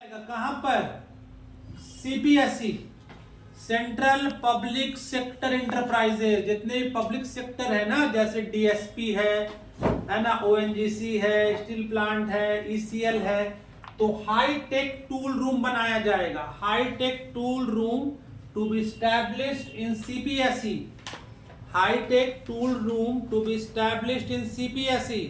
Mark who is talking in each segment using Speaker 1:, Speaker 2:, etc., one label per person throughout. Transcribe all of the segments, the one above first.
Speaker 1: कहां पर? CPSE, central public sector enterprises. जितने पब्लिक सेक्टर है ना, जैसे डीएसपी है ना, ओएनजीसी है, स्टील प्लांट है, ईसीएल है, तो हाई टेक टूल रूम बनाया जाएगा। High tech tool room to be established in CPSE. High tech tool room to be established in CPSE.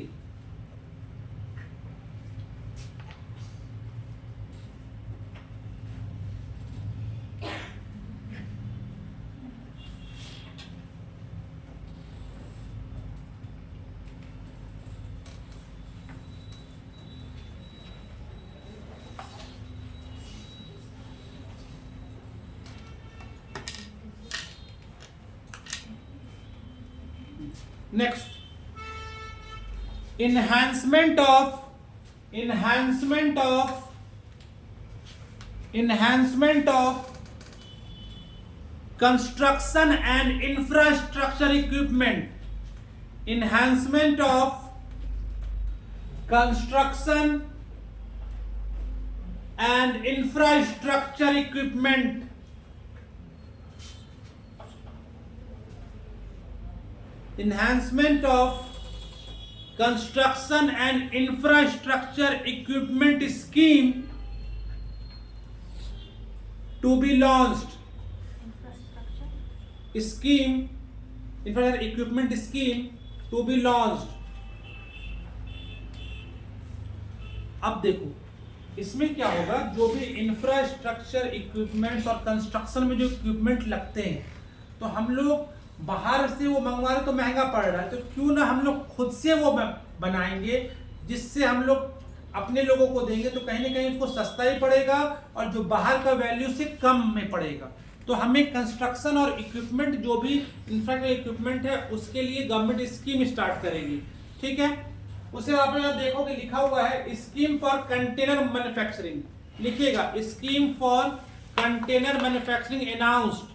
Speaker 1: Next, enhancement of construction and infrastructure equipment. Enhancement of construction and infrastructure equipment. Enhancement of construction and infrastructure equipment scheme to be launched. Infrastructure equipment scheme to be launched. अब देखो इसमें क्या होगा, जो भी infrastructure equipments और construction में जो इक्विपमेंट लगते हैं, तो हम लोग बाहर से वो मंगवा रहे तो महंगा पड़ रहा है, तो क्यों ना हम लोग खुद से वो बनाएंगे, जिससे हम लोग अपने लोगों को देंगे तो कहीं ना कहीं उसको सस्ता ही पड़ेगा और जो बाहर का वैल्यू से कम में पड़ेगा। तो हमें कंस्ट्रक्शन और इक्विपमेंट, जो भी इंफ्रास्ट्रक्चर इक्विपमेंट है, उसके लिए गवर्नमेंट स्कीम स्टार्ट करेगी। ठीक है, उसे आप यहाँ देखोगे लिखा हुआ है स्कीम फॉर कंटेनर मैन्युफैक्चरिंग। लिखिएगा scheme for container manufacturing announced.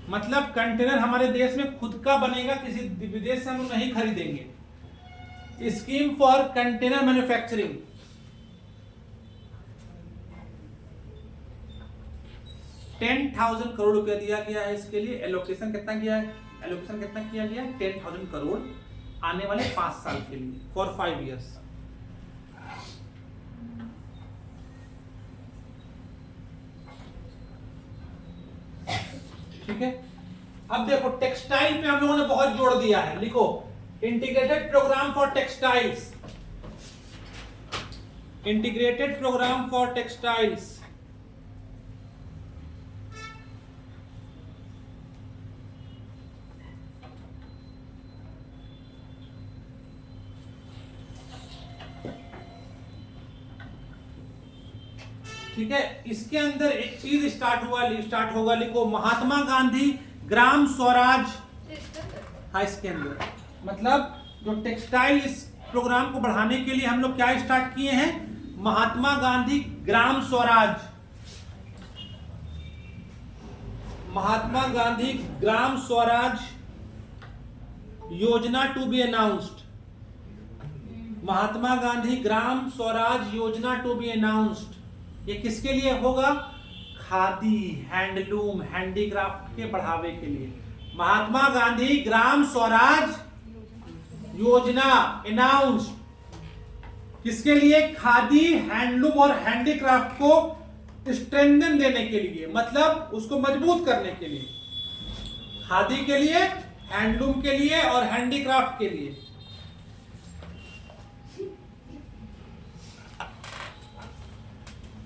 Speaker 1: मतलब कंटेनर हमारे देश में खुद का बनेगा, किसी विदेश से हम नहीं खरीदेंगे। Scheme for container manufacturing. $10,000 crore रुपया दिया गया है इसके लिए। एलोकेशन कितना किया है? एलोकेशन कितना किया गया? 10,000 करोड़ आने वाले 5 साल के लिए, फॉर 5 years। ठीक है, अब देखो टेक्सटाइल पे हम लोगों ने बहुत जोर दिया है। लिखो integrated programme for textiles. Integrated programme for textiles. ठीक है, इसके अंदर एक चीज स्टार्ट होगा। लिखो महात्मा गांधी ग्राम स्वराज। हाँ, इसके अंदर मतलब जो टेक्सटाइल इस प्रोग्राम को बढ़ाने के लिए हम लोग क्या स्टार्ट किए हैं? महात्मा गांधी ग्राम स्वराज। महात्मा गांधी ग्राम स्वराज योजना to be announced. Mahatma Gandhi Gram Swaraj योजना टू बी अनाउंस्ड। ये किसके लिए होगा? खादी, हैंडलूम, हैंडीक्राफ्ट के बढ़ावे के लिए। महात्मा गांधी ग्राम स्वराज योजना अनाउंस्ड। किसके लिए? खादी, हैंडलूम और हैंडीक्राफ्ट को स्ट्रेंथन देने के लिए, मतलब उसको मजबूत करने के लिए। खादी के लिए, हैंडलूम के लिए और हैंडीक्राफ्ट के लिए।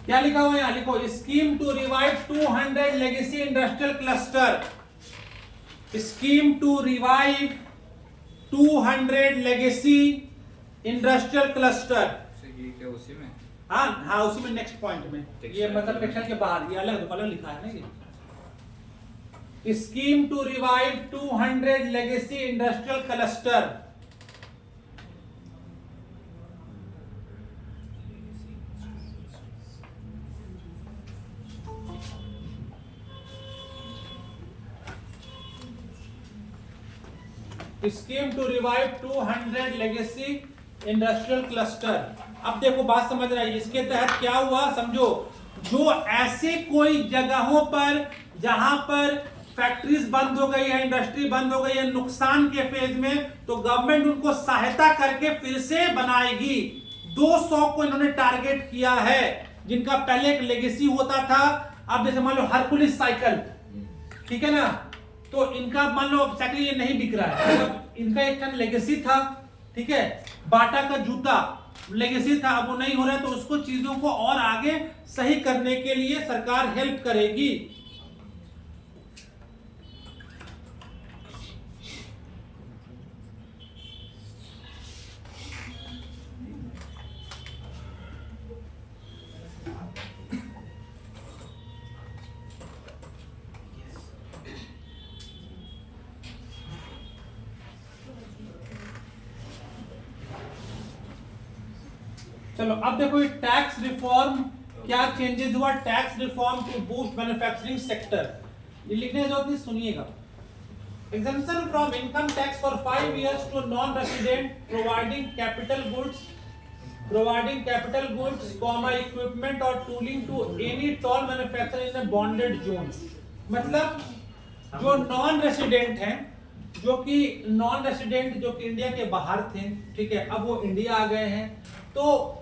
Speaker 1: क्या लिखा हुआ है? लिखो scheme to revive 200 legacy industrial cluster. Scheme to revive 200 legacy industrial cluster.
Speaker 2: ये क्या उसी में?
Speaker 1: हाँ, उसी में नेक्स्ट पॉइंट में। ये मतलब टेक्सटाइल के बाहर, ये अलग लिखा है ना ये। Scheme to revive 200 legacy industrial cluster. Scheme to revive 200 legacy industrial cluster. अब देखो बात समझ रहा है, इसके तहत क्या हुआ समझो, जो ऐसे कोई जगहों पर जहां पर फैक्ट्रीज बंद हो गई है, इंडस्ट्री बंद हो गई है नुकसान के फेज में, तो गवर्नमेंट उनको सहायता करके फिर से बनाएगी। 200 को इन्होंने टारगेट किया है, जिनका पहले एक लेगेसी होता था। अब जैसे मान लो हरकुलिस साइकिल, ठीक है ना, तो इनका मान लो साइकिल ये नहीं बिक रहा है, मतलब इनका एक टाइम लेगेसी था, ठीक है। बाटा का जूता लेगेसी था, अब वो नहीं हो रहा है, तो उसको चीजों को और आगे सही करने के लिए सरकार हेल्प करेगी। चलो अब देखो ये टैक्स रिफॉर्म क्या चेंजेस हुआ, tax reform to boost manufacturing sector. ये लिखने की जरूरत नहीं, सुनिएगा। exemption from income tax for 5 years to non-resident providing capital goods, equipment or tooling to any toll manufacturer in a bonded zones। मतलब जो नॉन रेसिडेंट हैं, जो कि इंडिया के बाहर थे, ठीक है, अब वो इंडिया आ गए हैं, तो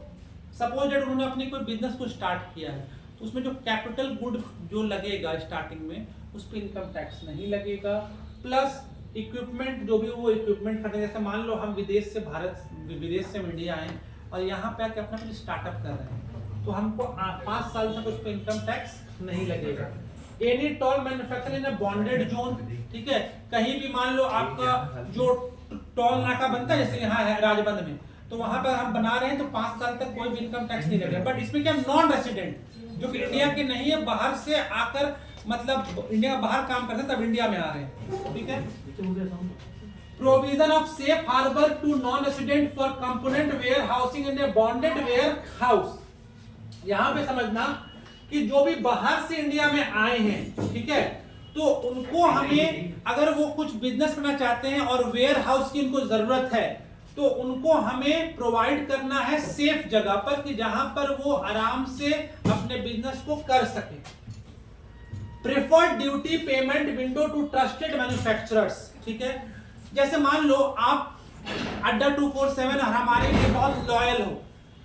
Speaker 1: सपोज दैट उन्होंने अपनी कोई बिजनेस को स्टार्ट किया है, तो उसमें जो कैपिटल गुड जो लगेगा स्टार्टिंग में, उस पर इनकम टैक्स नहीं लगेगा। प्लस इक्विपमेंट, जो भी वो इक्विपमेंट खरीदे, जैसे मान लो हम विदेश से इंडिया आए और यहाँ पे आके अपना कुछ स्टार्टअप कर रहे हैं, तो हमको 5 साल तक उस पर इनकम टैक्स नहीं लगेगा। एनी टोल मैन्युफैक्चर इन अ बॉन्डेड जोन, ठीक है, कहीं भी मान लो आपका जो टोल नाका बनता है, जैसे यहाँ है राजबंद में, तो वहां पर हम बना रहे हैं, तो 5 साल तक कोई भी इनकम टैक्स नहीं लगेगा। बट इसमें क्या, नॉन रेसिडेंट जो कि इंडिया के नहीं है, बाहर से आकर मतलब इंडिया बाहर काम करते हैं, तब इंडिया में आ रहे हैं, ठीक है। Provision of safe harbour to non resident for component warehousing in a bonded warehouse. यहां पे समझना कि जो भी बाहर से इंडिया में आए हैं, ठीक है, तो उनको हमें, अगर वो कुछ बिजनेस करना चाहते हैं और वेयर हाउस की उनको जरूरत है, तो उनको हमें प्रोवाइड करना है सेफ जगह पर, कि जहां पर वो आराम से अपने बिजनेस को कर सके। Preferred duty payment window to trusted manufacturers, ठीक है, जैसे मान लो आप अड्डा 247 हमारे लिए बहुत लॉयल हो,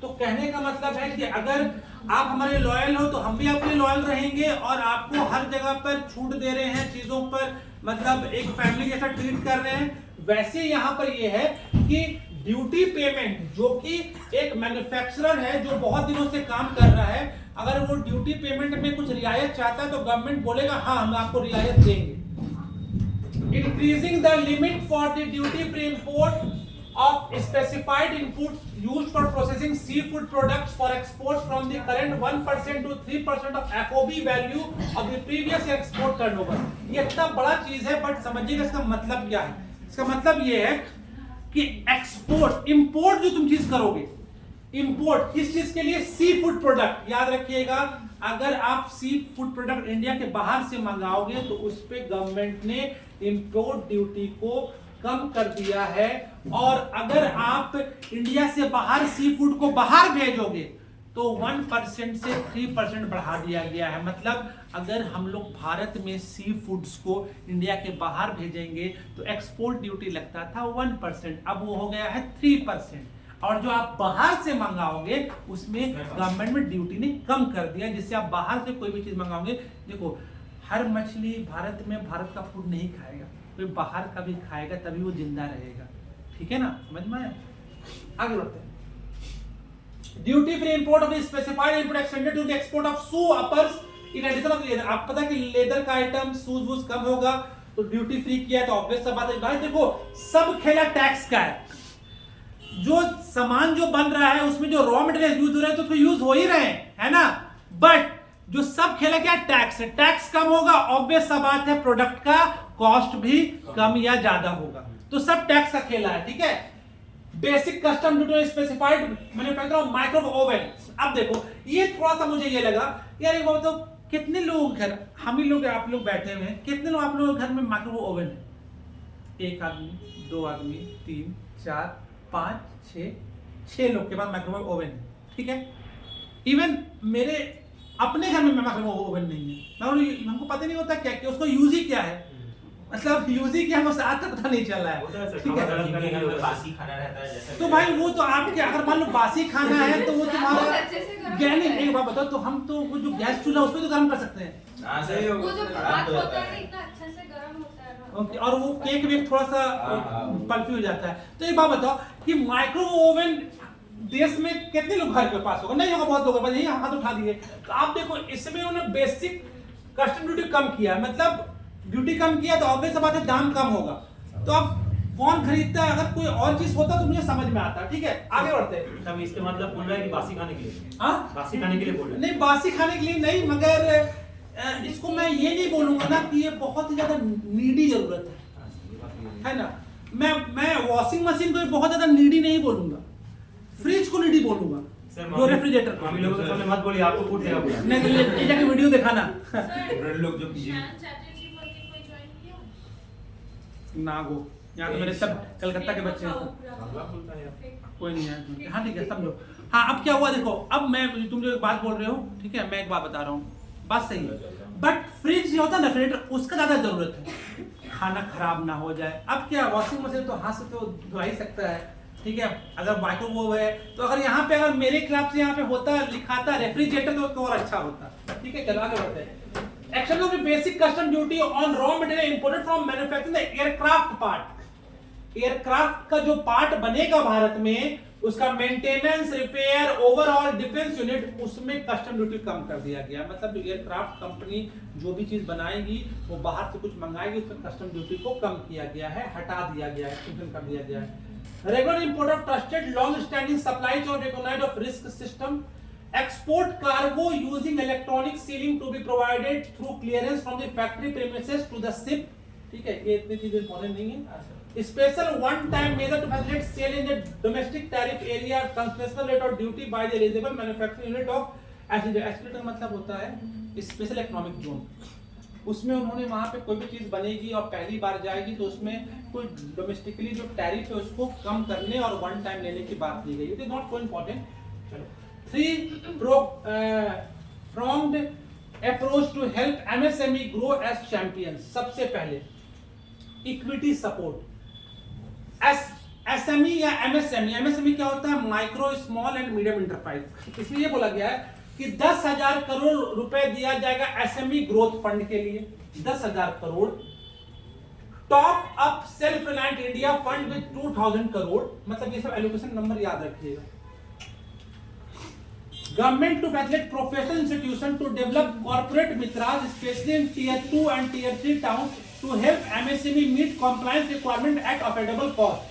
Speaker 1: तो कहने का मतलब है कि अगर आप हमारे लॉयल हो, तो हम भी आपके लॉयल रहेंगे और आपको हर जगह पर छूट दे रहे हैं, चीजों पर मतलब एक फैमिली जैसा ट्रीट कर रहे हैं। वैसे यहां पर यह है कि ड्यूटी पेमेंट, जो कि एक मैन्युफैक्चरर है जो बहुत दिनों से काम कर रहा है, अगर वो ड्यूटी पेमेंट में कुछ रियायत चाहता है, तो गवर्नमेंट बोलेगा हाँ हम आपको रियायत देंगे। Increasing the limit for the duty free import of specified inputs used for processing seafood products for export from the current 1% to 3% of FOB value of the previous export turnover। ये इतना बड़ा चीज है, बट समझिएगा इसका मतलब क्या है। इसका मतलब ये है कि एक्सपोर्ट, इंपोर्ट जो तुम चीज करोगे, इंपोर्ट किस चीज के लिए, सी फूड प्रोडक्ट। याद रखिएगा, अगर आप सी फूड प्रोडक्ट इंडिया के बाहर से मंगाओगे, तो उस पे गवर्नमेंट ने इंपोर्ट ड्यूटी को कम कर दिया है। और अगर आप इंडिया से बाहर सी फूड को बाहर भेजोगे, तो 1% से 3% बढ़ा दिया गया है। मतलब अगर हम लोग भारत में सी फूड्स को इंडिया के बाहर भेजेंगे, तो एक्सपोर्ट ड्यूटी लगता था 1%, अब वो हो गया है 3%। और जो आप बाहर से मंगाओगे, उसमें गवर्नमेंट में ड्यूटी ने कम कर दिया, जिससे आप बाहर से कोई भी चीज मंगाओगे, देखो हर मछली भारत में भारत का फूड नहीं खाएगा, कोई बाहर का भी खाएगा, तभी वो जिंदा रहेगा, ठीक है ना, समझ में आया। आगे बढ़ते हैं। Duty free import of specified input extended to the export of shoe uppers in addition of leather. आप पता है कि लेदर का आइटम शूज वूज कम होगा, तो ड्यूटी फ्री किया, तो ऑब्वियस सा बात है भाई, देखो सब खेला टैक्स का है। जो सामान जो बन रहा है, उसमें जो रॉ मटेरियल यूज हो रहा है, तो यूज हो ही रहे हैं, है ना, बट जो सब खेला क्या, टैक्स है। टैक्स कम होगा, ऑब्वियस सा बात है, प्रोडक्ट का कॉस्ट भी कम या ज्यादा होगा, तो सब टैक्स का खेला है, ठीक है। Basic custom duty specified manufacture of micro oven. अब देखो ये थोड़ा सा मुझे ये लगा यार, ये तो कितने लोग घर, हम ही लोग आप लोग बैठे हुए हैं, कितने लोग आप लोगों के घर में माइक्रो ओवन है? 1 आदमी, 2 आदमी, 3, 4, 5, 6, 6 लोग के पास माइक्रोवेव ओवन है, ठीक है। इवन मेरे अपने घर में माइक्रोवेव ओवन नहीं है, हमको पता नहीं होता क्या उसको यूज ही क्या है, मतलब यूज ही क्या है, मुझे आज तक पता नहीं चल रहा है, ठीक है।
Speaker 2: बासी खाना रहता है जैसे
Speaker 1: तो भाई वो तो आपके अगर मान लो बासी खाना है तो वो तुम्हारा ज्ञानी। एक बात बताओ, तो हम तो वो जो गैस चूल्हा उस पर तो गर्म कर सकते हैं,
Speaker 3: वो जो भात होता है इतना अच्छा से गर्म होता है ना।
Speaker 1: ओके, और वो केक भी थोड़ा सा पल्फी हो जाता है। तो एक बात बताओ कि माइक्रो ओवन देश में कितने लोग घर के पास होगा, नहीं होगा, बहुत लोगों के पास, यही हाथ उठा दिए। तो आप देखो इसमें उन्होंने बेसिक कस्टम ड्यूटी कम किया, मतलब ड्यूटी कम किया तो ऑब्वियस बात है दाम कम होगा। तो अब कौन खरीदता है, अगर कोई और चीज होता तो मुझे समझ में आता, ठीक है। आगे बढ़ते हैं।
Speaker 4: तब इसके मतलब बोल रहा है कि बासी खाने के लिए,
Speaker 1: हाँ
Speaker 4: बासी खाने के लिए बोल रहा है।
Speaker 1: नहीं, बासी खाने के लिए नहीं, मगर इसको मैं ये नहीं बोलूंगा ना कि ये बहुत ही ज्यादा नीडी जरूरत है ना। मैं वॉशिंग मशीन को बहुत ज्यादा नीडी नहीं बोलूंगा, फ्रिज को नीडी बोलूंगा, जो रेफ्रिजरेटर को।
Speaker 4: हम लोगों के सामने मत बोलिए, आपको फूट देगा पूरा।
Speaker 1: नहीं, ये जाके वीडियो दिखाना।
Speaker 2: लोग जो
Speaker 1: नागो यहाँ तो मेरे सब कलकत्ता के बच्चे हैं, कोई नहीं है। हाँ ठीक है, समझो। हाँ अब क्या हुआ देखो, अब मैं तुम जो एक बात बोल रहे हो, ठीक है, मैं एक बात बता रहा हूँ, बात सही है, बट फ्रिज जो होता है ना, रेफ्रिजरेटर, उसका ज्यादा जरूरत है, खाना खराब ना हो जाए। अब क्या वॉशिंग मशीन तो हाथ से तो धुला ही सकता है, ठीक है। अगर माइक्रोवेव है तो अगर यहाँ पे अगर मेरे खिलाफ से यहाँ पे होता लिखाता रेफ्रिजरेटर तो और अच्छा होता, ठीक है। चलो आगे बढ़ते हैं। Action of the basic custom duty on raw material imported from manufacturing the aircraft part. Aircraft का जो पार्ट बनेगा भारत में, उसका maintenance, repair, overall defence unit, उसमें कस्टम ड्यूटी कम कर दिया गया। मतलब एयरक्राफ्ट कंपनी जो भी चीज बनाएगी वो बाहर से कुछ मंगाएगी, उस पर कस्टम ड्यूटी को कम किया गया है, हटा दिया गया है, एक्सटेंशन कर दिया गया है। Regular import of trusted long standing supply chain recognised of risk system. Export cargo using electronic sealing to be provided through clearance from the factory premises to the ship, ठीक है। ये इतनी चीजें इंपॉर्टेंट नहीं है। Special one time measure to facilitate sale in the domestic tariff area, concessional rate or duty by the eligible manufacturing unit of SEZ का मतलब होता है स्पेशल इकोनॉमिक जोन। उसमें उन्होंने वहां पे कोई भी चीज बनेगी और पहली बार जाएगी तो उसमें कोई डोमेस्टिकली जो टैरिफ है उसको कम करने और वन टाइम लेने की बात की गई। It is not so important. चलो, 3 pronged approach to help MSME grow as champions। सबसे पहले इक्विटी सपोर्ट। एसएमई या एमएसएमई क्या होता है, micro small and medium enterprise. इसलिए बोला गया है कि 10,000 करोड़ रुपए दिया जाएगा एसएमई ग्रोथ फंड के लिए, 10,000 crore. Top up self reliant India fund with 2,000 crore. मतलब ये सब एलोकेशन नंबर याद रखिएगा। Government to facilitate professional institution to develop corporate mitras, especially in tier 2 and tier 3 towns, to help MSME meet compliance requirement at affordable cost।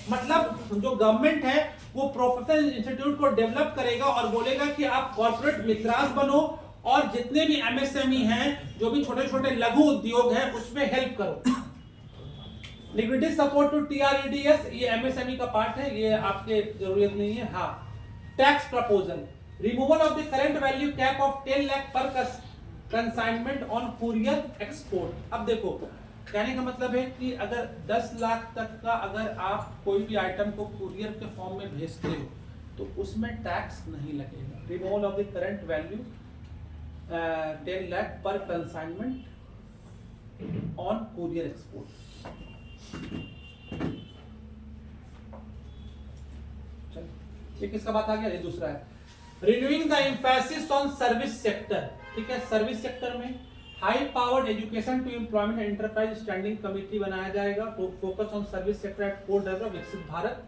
Speaker 1: मतलब जो government है वो professional institute को डेवलप करेगा और बोलेगा कि आप कॉर्पोरेट मित्रास बनो और जितने भी एमएसएमई हैं, जो भी छोटे छोटे लघु उद्योग हैं, उसमें हेल्प करो। लिक्विडिटी सपोर्ट टू टीआरईडीएस, ये एमएसएमई का पार्ट है, ये आपके जरूरत नहीं है। हाँ, tax proposal, removal of the current value cap of 10 lakh पर कंसाइनमेंट ऑन कुरियर एक्सपोर्ट। अब देखो कहने का मतलब है कि अगर 10 लाख तक का अगर आप कोई भी आइटम को कुरियर के फॉर्म में भेजते हो तो उसमें टैक्स नहीं लगेगा। Removal of the current value 10 lakh पर कंसाइनमेंट ऑन कुरियर एक्सपोर्ट। ये किसका बात आ गया, ये दूसरा है। Renewing the emphasis on service sector, ठीक है। सर्विस सेक्टर में high powered education to employment enterprise standing committee बनाया जाएगा to focus on service sector at core develop विकसित Bharat.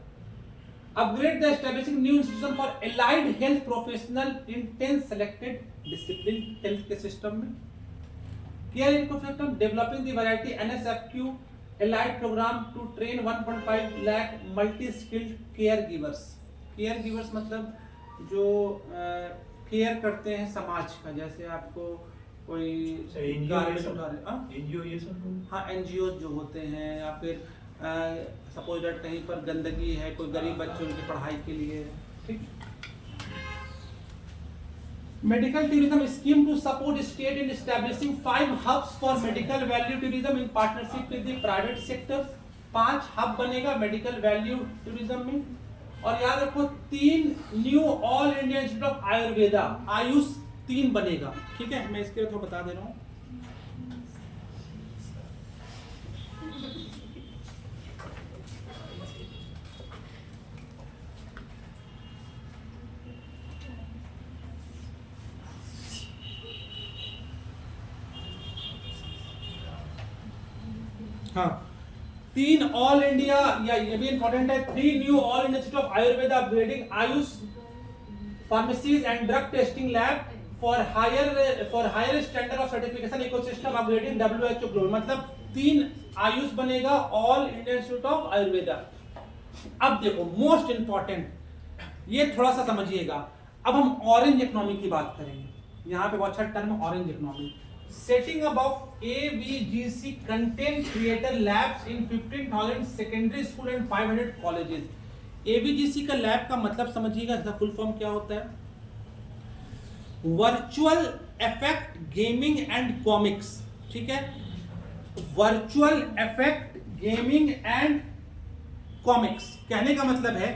Speaker 1: Upgrade the establishing new institution for allied health professional in 10 selected discipline health के system में। Care ecosystem, developing the variety NSFQ allied program to train 1.5 lakh multi skilled care givers. Care givers मतलब जो care करते हैं समाज का, जैसे आपको कोई
Speaker 4: एनजीओ ये सब,
Speaker 1: हाँ एनजीओ जो होते हैं, या फिर सपोज दैट कहीं पर गंदगी है, कोई गरीब बच्चे उनकी पढ़ाई के लिए, ठीक। Medical tourism scheme to support state in establishing 5 hubs for medical value tourism in partnership with the private sector. 5 hub बनेगा मेडिकल वैल्यू टूरिज्म में। और याद रखो 3 new all India institute of Ayurveda, AYUSH 3 बनेगा, ठीक है। मैं इसके लिए थोड़ा बता दे रहा हूं। हाँ, 3 ऑल इंडिया, या ये भी इंपॉर्टेंट है, 3 new all India institute of Ayurveda upgrading AYUSH pharmacies and drug testing lab for higher standard of certification ecosystem upgrading WHO global. मतलब 3 आयुष बनेगा, all India institute of Ayurveda. अब देखो मोस्ट इंपॉर्टेंट, ये थोड़ा सा समझिएगा। अब हम ऑरेंज इकोनॉमी की बात करेंगे। यहाँ पे बहुत अच्छा term orange economy. Setting up of AVGC content creator labs in 15,000 secondary school and 500 colleges। AVGC का लैब का मतलब समझिएगा, इसका फुल फॉर्म क्या होता है? Virtual effect gaming and comics, ठीक है। Virtual effect gaming and comics कहने का मतलब है,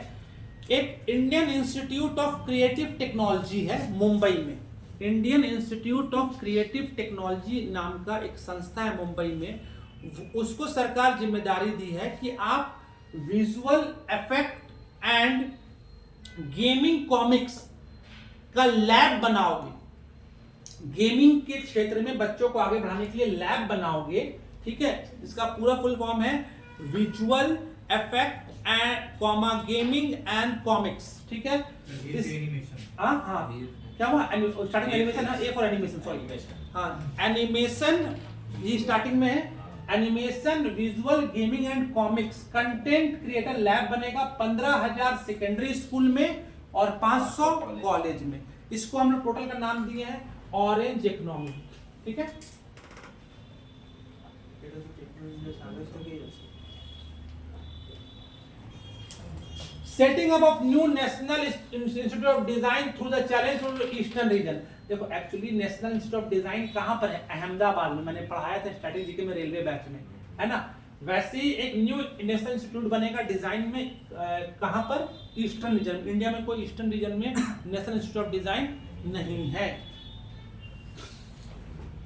Speaker 1: एक Indian institute of creative technology है मुंबई में। Indian institute of creative technology नाम का एक संस्था है मुंबई में। उसको सरकार जिम्मेदारी दी है कि आप visual effect and gaming comics का लैब बनाओगे। गेमिंग के क्षेत्र में बच्चों को आगे बढ़ाने के लिए लैब बनाओगे, ठीक है। इसका पूरा फुल फॉर्म है visual effect and comma gaming and comics, ठीक है। हाँ क्या हुआ? स्टार्टिंग एनिमेशन है, ए फॉर एनिमेशन, सॉरी। हाँ, एनिमेशन ये स्टार्टिंग में है। Animation, visual, gaming and comics content creator lab बनेगा 15,000 सेकेंडरी स्कूल में और 500 कॉलेज में। इसको हम लोग टोटल का नाम दिए हैं ऑरेंज इकोनॉमी, ठीक है। Setting up of new national institute of design through the challenge through eastern region. देखो actually national institute of design कहां पर है? अहमदाबाद में। मैंने पढ़ाया था स्ट्रैटेजी के में रेलवे बैच में, है ना। वैसे ही एक न्यू नेशनल इंस्टीट्यूट बनेगा डिजाइन में, कहां पर? Eastern region. इंडिया में कोई ईस्टर्न रीजन में नेशनल इंस्टीट्यूट ऑफ डिजाइन नहीं है।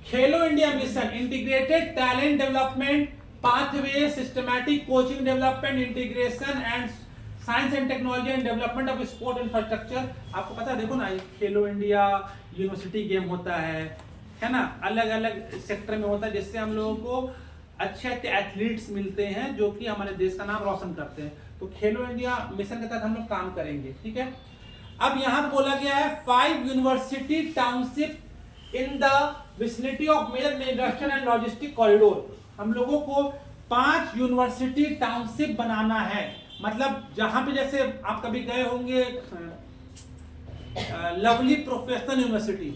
Speaker 1: खेलो India mission integrated talent development pathway, systematic coaching development, integration and science and technology and development of sport infrastructure. आपको पता है, देखो ना, खेलो इंडिया यूनिवर्सिटी गेम होता है ना, अलग अलग सेक्टर में होता है, जिससे हम लोगों को अच्छे अच्छे एथलीट्स मिलते हैं जो कि हमारे देश का नाम रोशन करते हैं। तो खेलो इंडिया मिशन के तहत हम लोग काम करेंगे, ठीक है। अब यहाँ बोला गया है 5 university township in the vicinity of major industrial and logistic corridor. हम लोगों को 5 यूनिवर्सिटी टाउनशिप बनाना है। मतलब जहां पे जैसे आप कभी गए होंगे लवली प्रोफेशनल यूनिवर्सिटी,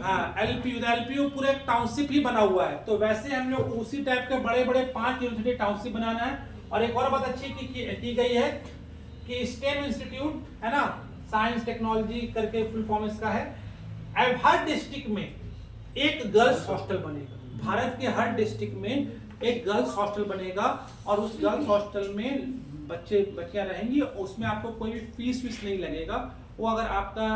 Speaker 1: हाँ एलपीयू पूरे एक टाउनशिप ही बना हुआ है। तो वैसे हम लोग उसी टाइप के बड़े बड़े 5 यूनिवर्सिटी टाउनशिप बनाना है। और एक और बात अच्छी की गई है कि स्टेम इंस्टीट्यूट है ना, साइंस टेक्नोलॉजी करके फुल फॉर्म इसका है। हर डिस्ट्रिक्ट में एक गर्ल्स हॉस्टल बनेगा। भारत के हर डिस्ट्रिक्ट में एक गर्ल्स हॉस्टल बनेगा और उस गर्ल्स हॉस्टल में बच्चियां रहेंगी। उसमें आपको कोई भी फीस नहीं लगेगा। वो अगर आपका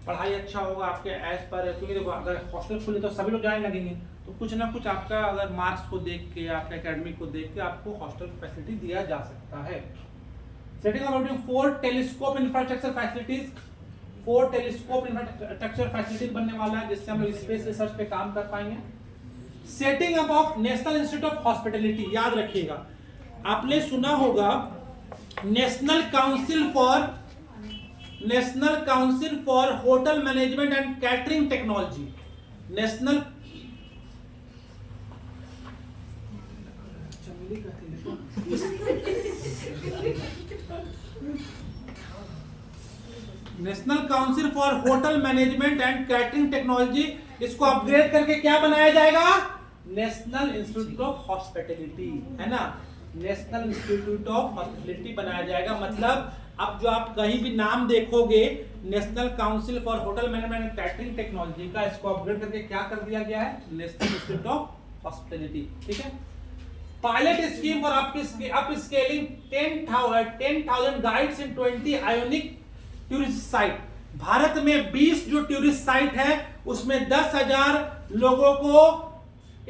Speaker 1: पढ़ाई अच्छा होगा आपके एज पर, क्योंकि देखो अगर हॉस्टल खुले तो सभी लोग जाने लगेंगे, तो कुछ ना कुछ आपका अगर मार्क्स को देख के, आपके एकेडमिक को देख के आपको हॉस्टल फैसिलिटी दिया जा सकता है। Setting up 4 telescope infrastructure facilities, 4 telescope infrastructure facilities बनने वाला है, जिससे हम लोग स्पेस रिसर्च पे काम कर पाएंगे। Setting up of national institute of hospitality, याद रखिएगा, आपने सुना होगा national council for hotel management and catering technology. National council for hotel management and catering technology, इसको अपग्रेड करके क्या बनाया जाएगा? नेशनल इंस्टीट्यूट ऑफ हॉस्पिटैलिटी, है ना। नेशनल इंस्टीट्यूट ऑफ हॉस्पिटैलिटी बनाया जाएगा। मतलब अब जो आप कहीं भी नाम देखोगे national council for hotel management and catering technology का, इसको अपग्रेड करके क्या कर दिया गया है? नेशनल इंस्टीट्यूट ऑफ हॉस्पिटैलिटी, ठीक है। Pilot scheme for upscaling 10,000 guides in 20 ionic tourist site. Bharat में 20 जो टूरिस्ट साइट है उसमें 10,000 लोगों को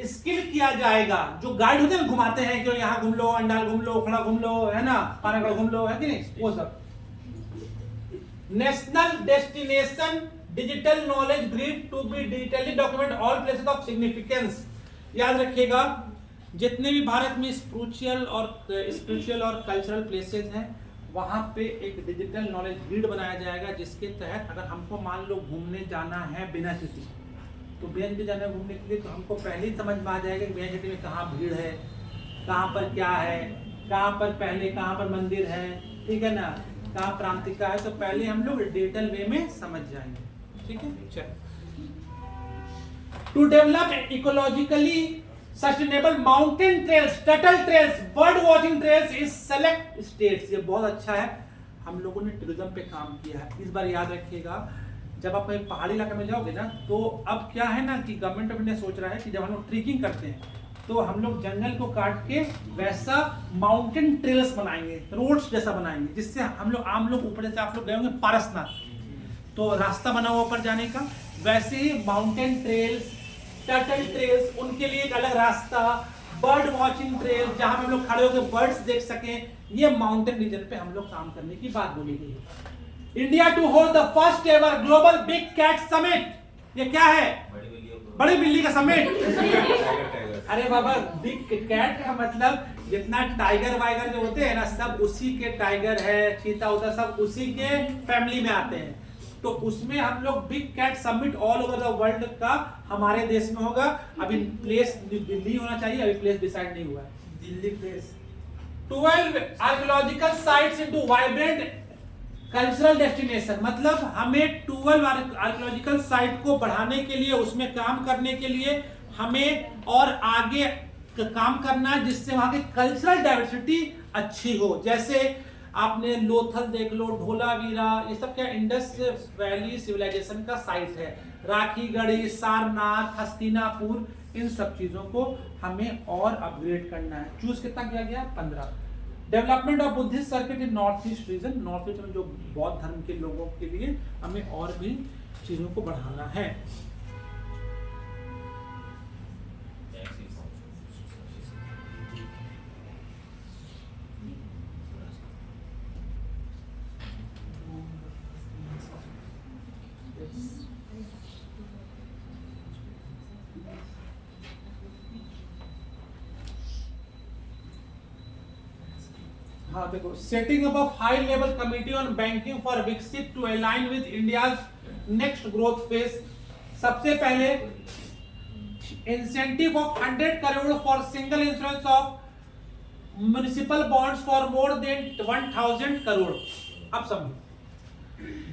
Speaker 1: स्किल किया जाएगा। जो गाइड होते हैं ना, घुमाते हैं कि यहाँ घूम लो, अंडाल घूम लो, खड़ा घूम लो, है ना, पानागढ़ घूम लो, है कि नहीं, वो सब। National destination digital knowledge grid to be digitally document all places of significance. याद रखिएगा, जितने भी भारत में स्पिरिचुअल और कल्चरल प्लेसेस हैं वहां पे एक डिजिटल नॉलेज ग्रिड बनाया जाएगा, जिसके तहत अगर हमको मान लो घूमने जाना है बिना सिटी, तो बिना सिटी जाना है घूमने के लिए, तो हमको पहले ही समझ में आ जाएगा कि बिना सिटी में कहाँ भीड़ है, कहाँ पर क्या है, कहाँ पर पहले कहाँ पर मंदिर है, ठीक है ना, कहाँ प्रांतिका है, तो पहले हम लोग डिजिटल वे में समझ जाएंगे। ठीक है, चलो। To develop ecologically sustainable mountain trails, turtle trails, bird watching trails इस सेलेक्ट स्टेट्स। ये बहुत अच्छा है, हम लोगों ने टूरिज्म पे काम किया है। इस बार याद रखिएगा, जब आप एक पहाड़ी इलाके में जाओगे ना, तो अब क्या है ना कि गवर्नमेंट ऑफ इंडिया सोच रहा है कि जब हम लोग ट्रेकिंग करते हैं तो हम लोग जंगल को काट के वैसा माउंटेन ट्रेल्स बनाएंगे, रोड्स जैसा बनाएंगे, जिससे हम लोग आम लोग ऊपर, जैसे आप लोग गए होंगे पारसनाथ, तो रास्ता बना हुआ ऊपर जाने का, वैसे ही माउंटेन ट्रेल्स, टर्टल ट्रेल्स, उनके लिए एक अलग रास्ता, बर्ड वॉचिंग ट्रेल जहां पे हम लोग खड़े होकर बर्ड्स देख सकें, ये माउंटेन रीजन पे हम लोग काम करने की बात बोली गई है। India to hold the first ever global big cat summit. ये क्या है? बड़ी बिल्ली का समिट। अरे बाबा, बिग कैट का मतलब जितना टाइगर वाइगर जो होते हैं ना, सब उसी के, टाइगर है, चीता होता है, सब उसी के फैमिली में आते हैं। तो उसमें हम लोग big cat summit all over the world का हमारे देश में होगा। अभी प्लेस दिल्ली होना चाहिए, अभी प्लेस डिसाइड नहीं हुआ है, Delhi place. 12 archaeological sites into vibrant cultural destination, मतलब हमें 12 आर्कियोलॉजिकल साइट को बढ़ाने के लिए, उसमें काम करने के लिए हमें और आगे काम करना है, जिससे वहां की कल्चरल डाइवर्सिटी अच्छी हो। जैसे आपने लोथल देख लो, ढोलावीरा, ये सब क्या इंडस वैली सिविलाइजेशन का साइट है। राखीगढ़ी, सारनाथ, हस्तिनापुर, इन सब चीजों को हमें और अपग्रेड करना है। चूज कितना किया गया? 15। Development of Buddhist circuit in north east region, north east में जो बौद्ध धर्म के लोगों के लिए हमें और भी चीजों को बढ़ाना है। हाँ देखो, setting up of high level committee on banking for Viksit to align with India's next growth phase. सबसे पहले incentive of 100 crore for single insurance of municipal bonds for more than 1000 crore. अब समझो,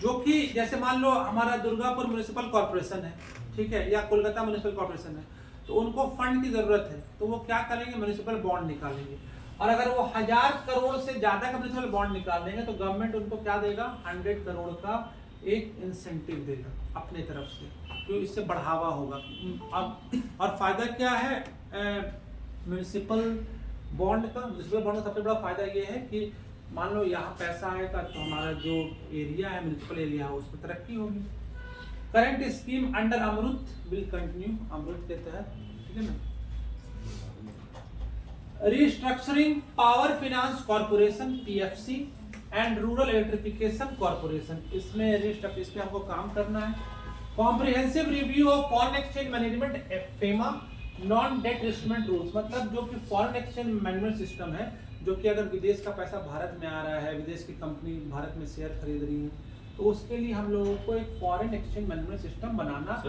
Speaker 1: जो कि जैसे मान लो हमारा दुर्गापुर म्युनिसिपल कॉर्पोरेशन है, ठीक है, या कोलकाता म्युनिसिपल कॉर्पोरेशन है, तो उनको फंड की जरूरत है, तो वो क्या करेंगे? म्युनिसिपल बॉन्ड निकालेंगे। और अगर वो 1000 करोड़ से ज्यादा का म्युनिसिपल बॉन्ड निकाल देंगे तो गवर्नमेंट उनको क्या देगा? 100 करोड़ का एक इंसेंटिव देगा अपने तरफ से, तो इससे बढ़ावा होगा। अब और फायदा क्या है म्युनिसिपल बॉन्ड का? म्युनिसिपल बॉन्ड का सबसे बड़ा फायदा ये है कि मान लो यहाँ पैसा आएगा तो हमारा जो एरिया है, म्युनिसिपल एरिया है, उसमें तरक्की होगी। Current scheme under Amrut will continue, Amrut के तहत, ठीक है ना। Restructuring power finance corporation PFC and rural electrification corporation, इसमें इस पे हमको काम करना है। Comprehensive review of foreign exchange management FEMA non debt instrument rules, मतलब जो कि फॉरेन एक्सचेंज मैनेजमेंट सिस्टम है, जो कि अगर विदेश का पैसा भारत में आ रहा है, विदेश की कंपनी भारत में शेयर खरीद रही है, तो उसके लिए हम लोगों को एक फॉरेन एक्सचेंज मैनेजमेंट सिस्टम बनाना।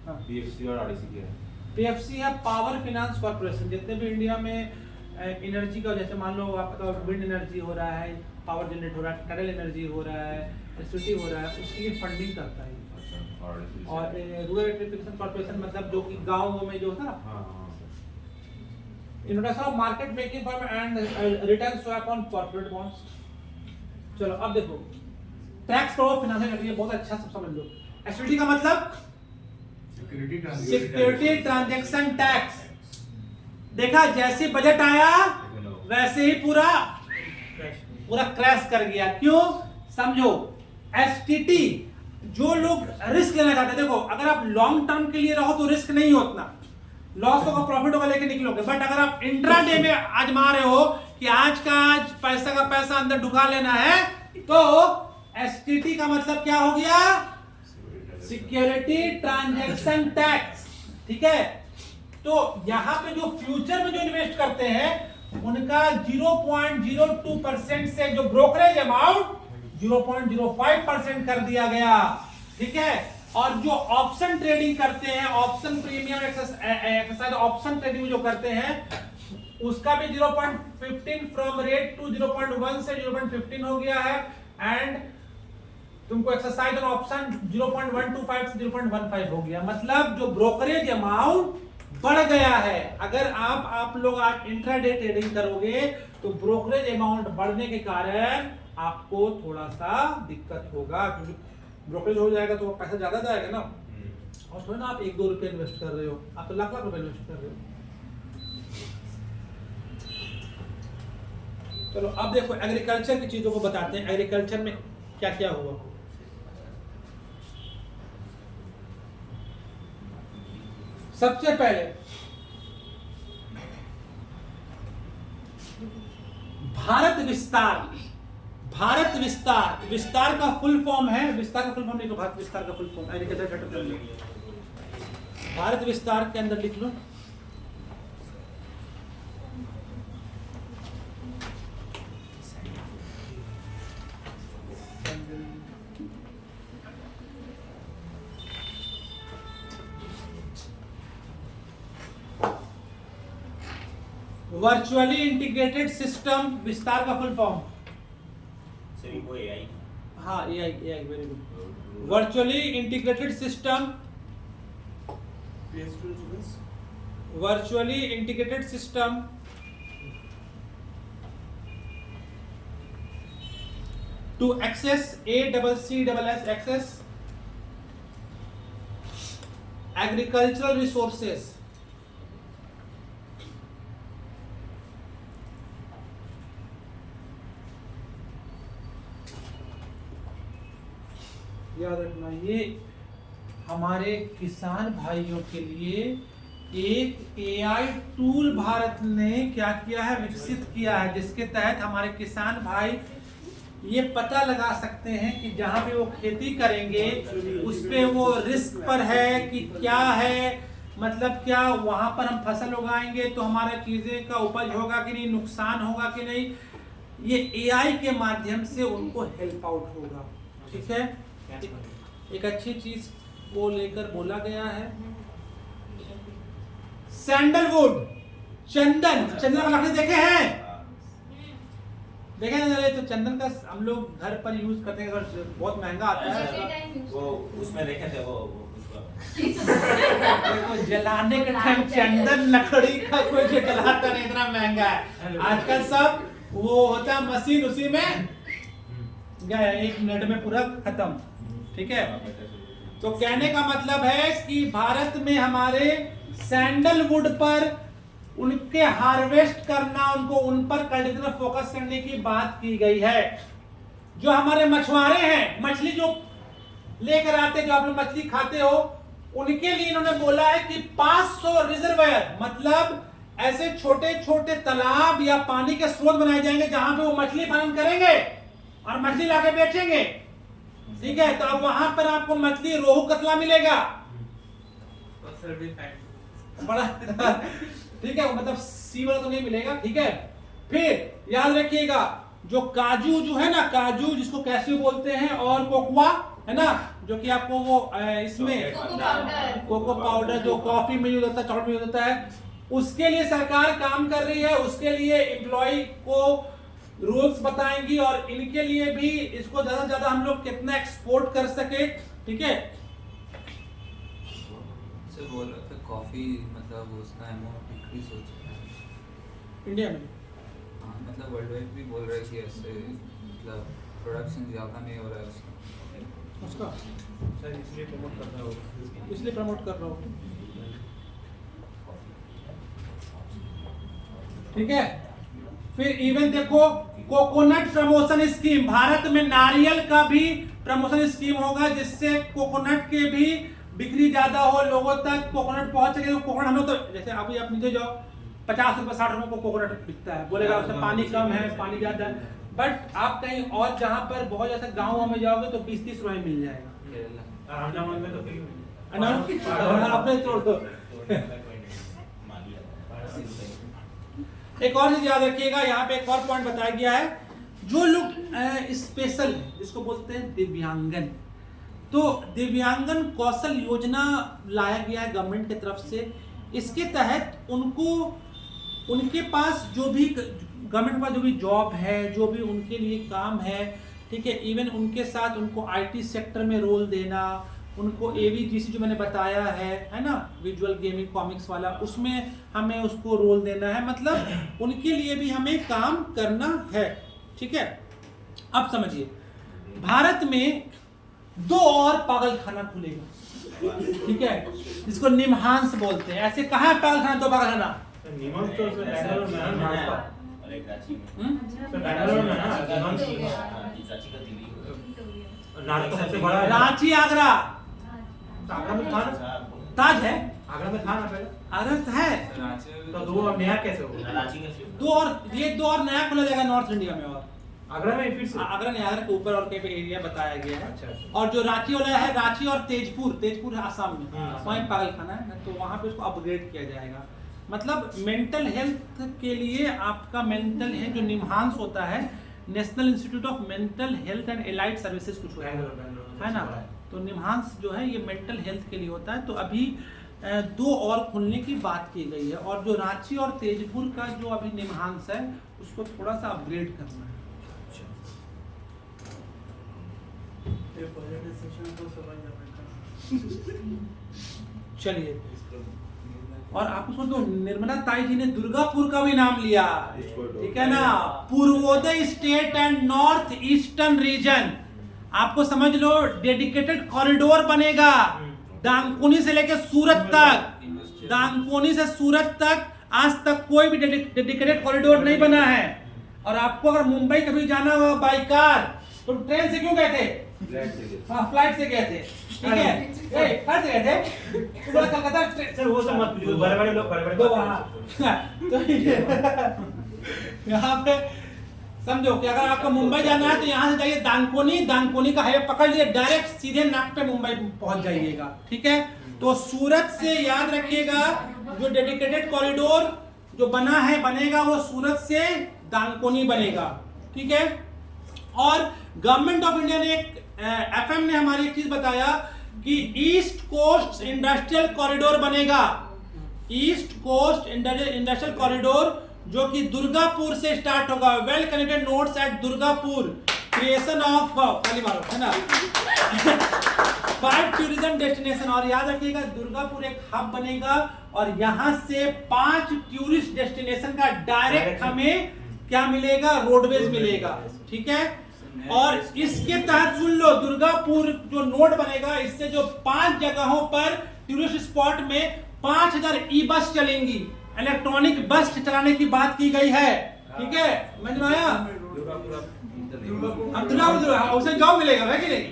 Speaker 2: पीएफसी और आरडीसी क्या है?
Speaker 1: पीएफसी है पावर फाइनेंस कॉर्पोरेशन, जितने भी इंडिया में एनर्जी का, जैसे मान लो आपका विंड एनर्जी हो रहा है, पावर जनरेट हो रहा है, टनल एनर्जी हो रहा है, इलेक्ट्रिसिटी हो रहा है, उसकी फंडिंग करता है। और रूरल इलेक्ट्रिफिकेशन कॉर्पोरेशन मतलब जो कि गाँव में जो होता है ना, introduction of market making firm and return swap on corporate bonds. चलो अब देखो, टैक्स फ्लो फाइनेंशियल एक्टिविटी, बहुत अच्छा सब समझ लो। एक्टिविटी का मतलब सिक्योरिटी ट्रांजैक्शन टैक्स, देखा जैसे बजट आया वैसे ही पूरा क्रैश कर गया। क्यों? समझो, एसटीटी जो लोग रिस्क लेना चाहते हैं, देखो अगर आप लॉन्ग टर्म के लिए रहो तो रिस्क नहीं हो उतना, लॉस होगा प्रॉफिट होगा लेके निकलोगे। बट अगर आप इंट्राडे में आजमा रहे हो कि आज का आज पैसा का पैसा अंदर ढुका लेना है, तो एसटीटी का मतलब क्या हो गया? Security transaction tax. ठीक है, तो यहां पे जो फ्यूचर में जो इन्वेस्ट करते हैं उनका 0.02% से जो ब्रोकरेज अमाउंट 0.05% कर दिया गया। ठीक है, और जो ऑप्शन ट्रेडिंग करते हैं, option premium exercise option trading जो करते हैं उसका भी 0.15 फ्रॉम रेट टू 0.1 से 0.15 हो गया है। एंड तुमको एक्सरसाइज और ऑप्शन 0.125 से 0.15 हो गया। मतलब जो ब्रोकरेज अमाउंट बढ़ गया है। अगर आप लोग आज इंट्राडे ट्रेडिंग करोगे तो ब्रोकरेज अमाउंट बढ़ने के कारण आपको थोड़ा सा दिक्कत होगा, क्योंकि ब्रोकरेज हो जाएगा तो पैसा ज्यादा जाएगा ना। और थोड़ा ना आप 1-2 रुपए इन्वेस्ट कर रहे हो, आप तो लाख रुपए इन्वेस्ट कर रहे हो। चलो अब देखो एग्रीकल्चर की चीजों को बताते हैं, एग्रीकल्चर में क्या क्या हुआ। सबसे पहले भारत विस्तार। भारत विस्तार, विस्तार का फुल फॉर्म है, विस्तार का फुल फॉर्म लिखो, भारत विस्तार का फुल फॉर्म एग्रीकल्चर चैप्टर में भारत विस्तार के अंदर लिख लो। वर्चुअली इंटीग्रेटेड सिस्टम, विस्तार का फुल फॉर्म। हाँ AI, very good. Virtually integrated system, virtually integrated system to access ACCSS access agricultural resources. याद रखना, ये हमारे किसान भाइयों के लिए एक एआई टूल भारत ने क्या किया है, विकसित किया है, जिसके तहत हमारे किसान भाई ये पता लगा सकते हैं कि जहां पे वो खेती करेंगे उस पे वो रिस्क पर है कि क्या है, मतलब क्या वहां पर हम फसल उगाएंगे तो हमारा चीजें का उपज होगा कि नहीं, नुकसान होगा कि नहीं, ये एआई के माध्यम से उनको हेल्प आउट होगा। ठीक है, एक अच्छी चीज को लेकर बोला गया है। सैंडलवुड, चंदन, चंदन का लकड़ी देखे हैं? देखे ना, तो चंदन का हम लोग घर पर यूज करते हैं, बहुत महंगा आता है
Speaker 2: वो उसमें देखे थे वो
Speaker 1: जलाने के टाइम चंदन लकड़ी का कोई जलाता नहीं, इतना महंगा है आजकल। सब वो होता है मशीन, उसी में गया 1 मिनट में पूरा खत्म। ठीक है, तो कहने का मतलब है कि भारत में हमारे सैंडलवुड पर उनके हार्वेस्ट करना, उनको उन पर कंटिन्यू फोकस करने की बात की गई है। जो हमारे मछुआरे हैं, मछली जो लेकर आते, जो आप लोग मछली खाते हो, उनके लिए इन्होंने बोला है कि 500 रिजर्वायर, मतलब ऐसे छोटे छोटे तालाब या पानी के स्रोत बनाए जाएंगे जहां पे वो मछली पालन करेंगे और मछली लाके बेचेंगे। ठीक है, तो अब वहां पर आपको मछली, रोहू, कतला मिलेगा बड़ा। ठीक है, मतलब सी वाला तो नहीं मिलेगा। ठीक है, फिर याद रखिएगा जो काजू जो है ना, काजू जिसको कैसे बोलते हैं, और कोकोआ है ना, जो कि आपको वो इसमें कोको पाउडर जो कॉफी में यूज होता है, चॉकलेट में यूज होता है, उसके लिए सरकार काम कर रही है। उसके लिए एम्प्लॉय को रूल्स बताएंगी और इनके लिए भी इसको ज्यादा से ज्यादा हम लोग कितना एक्सपोर्ट कर सके। ठीक है,
Speaker 5: से बोल रहे थे कॉफी, मतलब उसका अमाउंट डिक्रीज हो चुका है
Speaker 1: इंडिया में।
Speaker 5: हाँ, मतलब वर्ल्ड वाइड भी बोल रहे हैं कि ऐसे मतलब प्रोडक्शन ज़्यादा नहीं हो रहा है
Speaker 1: उसका।
Speaker 4: सर इसलिए प्रमोट कर रहा हूँ,
Speaker 1: इसलिए प्रमोट कर रहा हूँ। ठीक है। फिर इवन देखो कोकोनट प्रमोशन स्कीम, भारत में नारियल का भी प्रमोशन स्कीम होगा जिससे कोकोनट के भी बिक्री ज्यादा हो, लोगों तक कोकोनट पहुंच सके। तो कोकोनट हम लोग तो जैसे अभी आप नीचे जाओ 50 रुपए 60 रुपए को कोकोनट बिकता है, बोलेगा उसमें पानी कम है, पानी ज्यादा है। बट आप कहीं और जहाँ पर बहुत ज्यादा गाँव में जाओगे तो 20-30 रुपए मिल जाएगा।
Speaker 4: अंडमान में तो
Speaker 1: अपने छोड़ दो। एक और चीज याद रखिएगा, यहाँ पे एक और पॉइंट बताया गया है, जो लोग स्पेशल जिसको बोलते हैं दिव्यांगन, तो दिव्यांगन कौशल योजना लाया गया है गवर्नमेंट की तरफ से। इसके तहत उनको उनके पास जो भी गवर्नमेंट का जो भी जॉब है, जो भी उनके लिए काम है, ठीक है, इवन उनके साथ उनको आईटी सेक्टर में रोल देना, उनको एवीजीसी जो मैंने बताया है ना, विजुअल गेमिंग कॉमिक्स वाला, उसमें हमें उसको रोल देना है, मतलब उनके लिए भी हमें काम करना है, ठीक है। अब समझिए, भारत में 2 और पागल खाना खुलेगा, ठीक है, जिसको निमहांस बोलते हैं। ऐसे कहाँ है पागल खाना, 2 पागल खाना?
Speaker 4: निमंस तो बैंगलोर में है ना,
Speaker 2: और एक रांची में।
Speaker 4: तो बैंगलोर में ना निमंस
Speaker 2: रांची का दिल्ली
Speaker 4: नाटक सबसे बड़ा है।
Speaker 1: रांची, आगरा,
Speaker 4: आगरा में था ना,
Speaker 1: ताज है,
Speaker 4: आगरा में था ना पहले,
Speaker 1: आगरा तो है।
Speaker 4: तो 2 और नया कैसे हो?
Speaker 2: रांची का शिफ्ट
Speaker 1: 2 और ये 2 और नया खोला जाएगा नॉर्थ इंडिया में। और
Speaker 4: आगरा में फिर से
Speaker 1: आगरा नहीं, आगरा के ऊपर और कहीं पे एरिया बताया गया है।
Speaker 4: अच्छा, अच्छा।
Speaker 1: और जो रांची वाला है, रांची और तेजपुर आसाम में,
Speaker 4: हाँ,
Speaker 1: वहीं पागल खाना है ना, तो वहाँ पे उसको अपग्रेड किया जाएगा। मतलब मेंटल हेल्थ के लिए आपका मेंटल है जो निमहांस होता है, national institute of mental health and allied services कुछ होता है ना, तो निमहांस जो है ये मेंटल हेल्थ के लिए होता है। तो अभी 2 और खुलने की बात की गई है, और जो रांची और तेजपुर का जो अभी निमहांस है उसको थोड़ा सा अपग्रेड करना है। चलिए, और आपको सुन दो, निर्मला ताई जी ने दुर्गापुर का भी नाम लिया, ठीक है ना, Purvodaya state and north eastern region. आपको समझ लो, डेडिकेटेड कॉरिडोर बनेगा दांकुनी से लेकर सूरत तक। दांकुनी से सूरत तक आज तक कोई भी डेडिकेटेड कॉरिडोर नहीं बना है। और आपको अगर मुंबई कभी जाना हो बाई कार, तो ट्रेन से क्यों गए थे? हाँ, फ्लाइट से गए थे, ठीक है, फ्लाइट से गए थे। पूरा कलकत्ता
Speaker 4: सर वो सब मत पूछो, बड़े-बड़े लोग बड़े-बड़े
Speaker 1: तो यहाँ पे समझो कि अगर आपको मुंबई जाना है तो यहाँ से जाइए दांकोनी का हाईवे पकड़ लिए, डायरेक्ट सीधे नाक पे मुंबई पहुंच जाइएगा, ठीक है। तो सूरत से याद रखिएगा, जो डेडिकेटेड कॉरिडोर जो बनेगा वो सूरत से दांकोनी बनेगा, ठीक है। और गवर्नमेंट ऑफ इंडिया ने एफएम ने हमारी एक चीज बताया कि ईस्ट कोस्ट इंडस्ट्रियल कॉरिडोर बनेगा। ईस्ट कोस्ट इंडस्ट्रियल कॉरिडोर जो कि दुर्गापुर से स्टार्ट होगा। Well connected nodes at Durgapur, creation of है ना 5 टूरिज्म डेस्टिनेशन। और याद रखिएगा, दुर्गापुर एक हब बनेगा और यहां से 5 टूरिस्ट डेस्टिनेशन का डायरेक्ट हमें क्या मिलेगा, रोडवेज मिलेगा, ठीक है। और इसके तहत सुन लो, दुर्गापुर जो नोड बनेगा, इससे जो 5 जगहों पर टूरिस्ट स्पॉट में 5000 ई बस चलेंगी, इलेक्ट्रॉनिक बस चलाने की बात की गई है, ठीक है। समझ में आया? अब दुर्गापुर उसे जॉब मिलेगा है कि नहीं?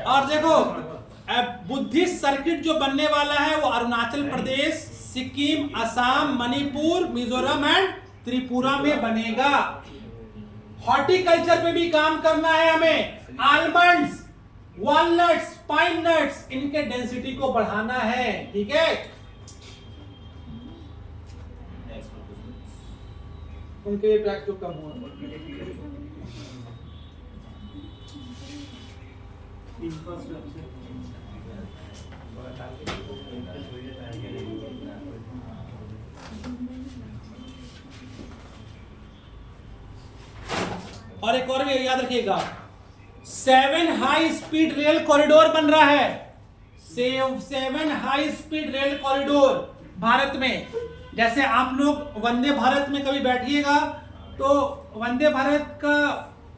Speaker 1: और देखो, बुद्धिस्ट सर्किट जो बनने वाला है वो अरुणाचल प्रदेश, सिक्किम, असम, मणिपुर, मिजोरम एंड त्रिपुरा में बनेगा। हॉर्टिकल्चर पे भी काम करना है हमें। आलमंड्स, वॉलनट्स, पाइन नट्स, इनके डेंसिटी को बढ़ाना है, ठीक है। उनके टैक्स जो कम हुआ और एक और भी याद रखिएगा, 7 हाई स्पीड रेल कॉरिडोर बन रहा है। 7 high speed rail corridor Bharat में। जैसे आप लोग वंदे भारत में कभी बैठिएगा तो वंदे भारत का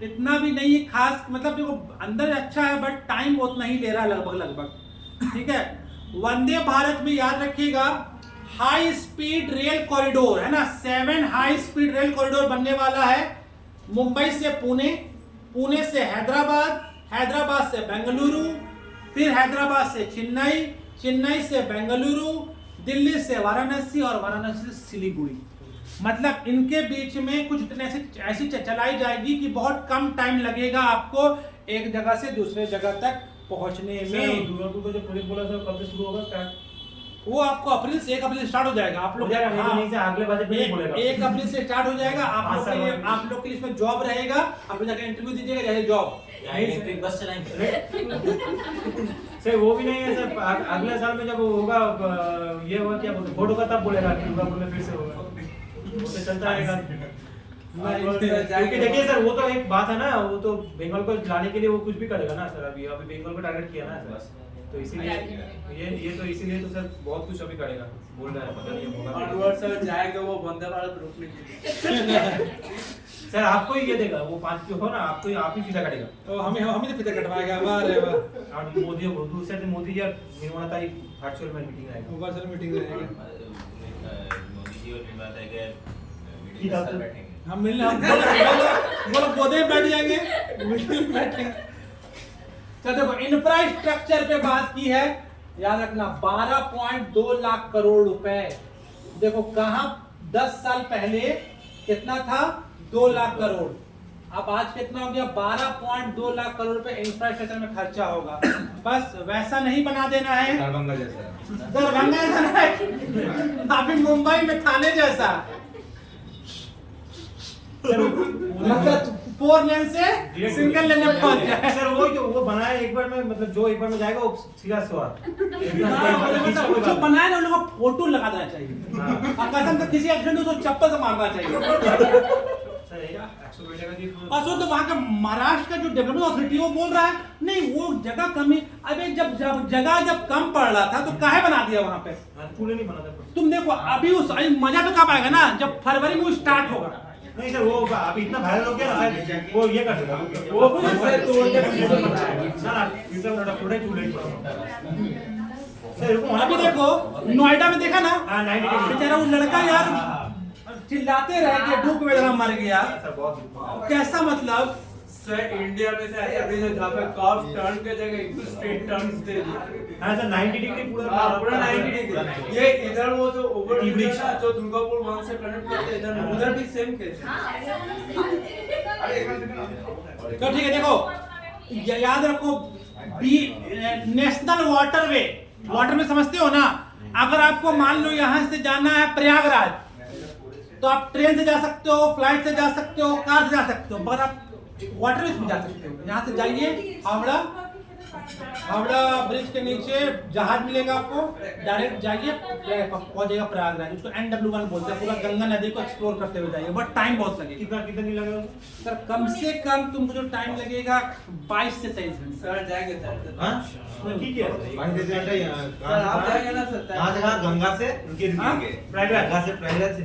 Speaker 1: इतना भी नहीं है खास, मतलब देखो अंदर अच्छा है बट टाइम उतना ही ले रहा है लगभग, ठीक है। वंदे भारत में याद रखिएगा हाई स्पीड रेल कॉरिडोर है ना, 7 हाई स्पीड रेल कॉरिडोर बनने वाला है। मुंबई से पुणे, पुणे से हैदराबाद, हैदराबाद से बेंगलुरु, फिर हैदराबाद से चेन्नई, चेन्नई से बेंगलुरु, दिल्ली से वाराणसी और वाराणसी से सिलीगुड़ी। मतलब इनके बीच में कुछ ऐसी चलाई जाएगी कि बहुत कम टाइम लगेगा आपको एक जगह से दूसरे जगह तक पहुंचने में।
Speaker 4: दुर्गापुर का जो प्रोजेक्ट बोला था कब से शुरू होगा स्टार्ट?
Speaker 1: वो आपको अप्रैल से 1 अप्रैल से स्टार्ट हो जाएगा। आप लोग
Speaker 4: नहीं से अगले बजट में नहीं बोलेगा।
Speaker 1: 1 अप्रैल से स्टार्ट हो जाएगा। आप लोग के लिए इसमें जॉब रहेगा, आप लोग जाकर इंटरव्यू दीजिएगा, जैसे जॉब
Speaker 2: इलेक्ट्रिक बस चलाएंगे।
Speaker 4: सर वो भी नहीं है सर, अगले साल में जब होगा ये होगा क्या बोलते वोट होगा तब बोलेगा कि दुर्गापुर में फिर से होगा, वो तो चलता रहेगा। क्योंकि देखिए सर वो तो एक बात है ना, वो तो बंगाल को लाने के लिए वो कुछ भी करेगा ना सर। अभी बंगाल को टारगेट किया ना सर, तो इसीलिए ये तो इसीलिए तो सर बहुत कुछ अभी करेगा, बोल रहा है, पता नहीं होगा।
Speaker 6: और सर जाएगा वो वंदे भारत रोकने के लिए।
Speaker 4: सर आपको ही ये देगा, वो 5 जो हो ना आपको आप ही फीता कटेगा।
Speaker 1: तो हमें तो फिर कटवाएगा। वाह रे वाह,
Speaker 4: और मोदी को दूसरे दिन मोदी जी और निर्मला ताई वर्चुअल में मीटिंग रहेगा,
Speaker 1: वर्चुअल मीटिंग रहेगी।
Speaker 2: मोदी जी और निर्मला ताई के
Speaker 4: ठीक
Speaker 2: मीटिंग
Speaker 4: है,
Speaker 2: में साथ बैठेंगे।
Speaker 1: हम मिलने वो लोग गोदे में बैठ जाएंगे, मीटिंग में बैठेंगे। तो देखो इंफ्रास्ट्रक्चर पे बात की है, याद रखना 12.2 लाख करोड़ रुपए। देखो कहां 10 साल पहले कितना था, 2 लाख करोड़, अब आज कितना हो गया, 12.2 लाख करोड़ रुपए इंफ्रास्ट्रक्चर में खर्चा होगा। बस वैसा नहीं बना देना है
Speaker 6: दरभंगा जैसा,
Speaker 1: दरभंगा जैसा नहीं, अभी मुंबई में थाने जैसा, मतलब 4 लेन से सिंगल लेन में पहुंच जाए।
Speaker 4: सर वो बनाया एक बार में, मतलब जो एक बार में जाएगा वो सीधा स्वाद
Speaker 1: मतलब जो बनाया ना उन लोगों को फोटो लगा देना चाहिए, और कसम से किसी एक्सीडेंट को चप्पल से मारना चाहिए। और सो तो वहाँ का महाराष्ट्र का जो डेवलपमेंट अथॉरिटी वो बोल रहा है नहीं वो जगह कम है। अबे जब जगह जब कम पड़ रहा था तो काहे बना दिया वहाँ पे,
Speaker 4: पुणे नहीं बना था।
Speaker 1: तुम देखो अभी उस मजा तो कब आएगा ना, जब फरवरी में वो स्टार्ट होगा।
Speaker 4: नहीं सर वो अभी इतना वायरल हो गया ना सर, वो ये कर देगा,
Speaker 6: वो फिर से तोड़ के फिर से बनाएगा।
Speaker 4: सर यूट्यूब में प्रोडक्ट टू लेट सर रुको
Speaker 1: अभी देखो नोएडा में देखा ना,
Speaker 4: हां 90
Speaker 1: बेचारा वो लड़का यार चिल्लाते रह गए, डूब में जरा मर गया।
Speaker 4: सर बहुत
Speaker 1: कैसा मतलब
Speaker 6: सर इंडिया में से ऐसा भी है जहाँ पे कर्व टर्न के जगह एकदम स्ट्रेट टर्न्स दे दिए।
Speaker 4: हां सर 90 डिग्री
Speaker 6: पूरा 90 डिग्री। ये इधर वो जो ओवर
Speaker 4: T
Speaker 6: ब्रिज है जो दुर्गापुर वहां से कनेक्ट करते हैं, इधर उधर भी सेम केस है।
Speaker 1: तो ठीक है देखो याद रखो नेशनल वाटरवे, वाटरवे समझते हो ना, अगर आपको मान लो यहाँ से जाना है प्रयागराज तो आप ट्रेन से जा सकते हो, फ्लाइट से जा सकते हो, कार से जा सकते हो, मगर आप वाटरवे से जा सकते हो। यहाँ से जाइए हावड़ा ब्रिज के नीचे जहाज मिलेगा आपको, डायरेक्ट जाइए पहुंचेगा प्रयागराज, उसको NW1 बोलते हैं। पूरा गंगा नदी को एक्सप्लोर करते हुए जाइए, बट टाइम बहुत लगेगा।
Speaker 4: कितना नहीं लगेगा
Speaker 1: सर कम से कम तुमको जो टाइम लगेगा 22 से 23 घंटे।
Speaker 6: सर जाएंगे सर।
Speaker 2: हाँ
Speaker 4: ठीक है
Speaker 6: सर आप जाएंगे ना सर?
Speaker 2: कहाँ से कहाँ? गंगा से उनके रुकेंगे
Speaker 4: प्रयागराज
Speaker 2: से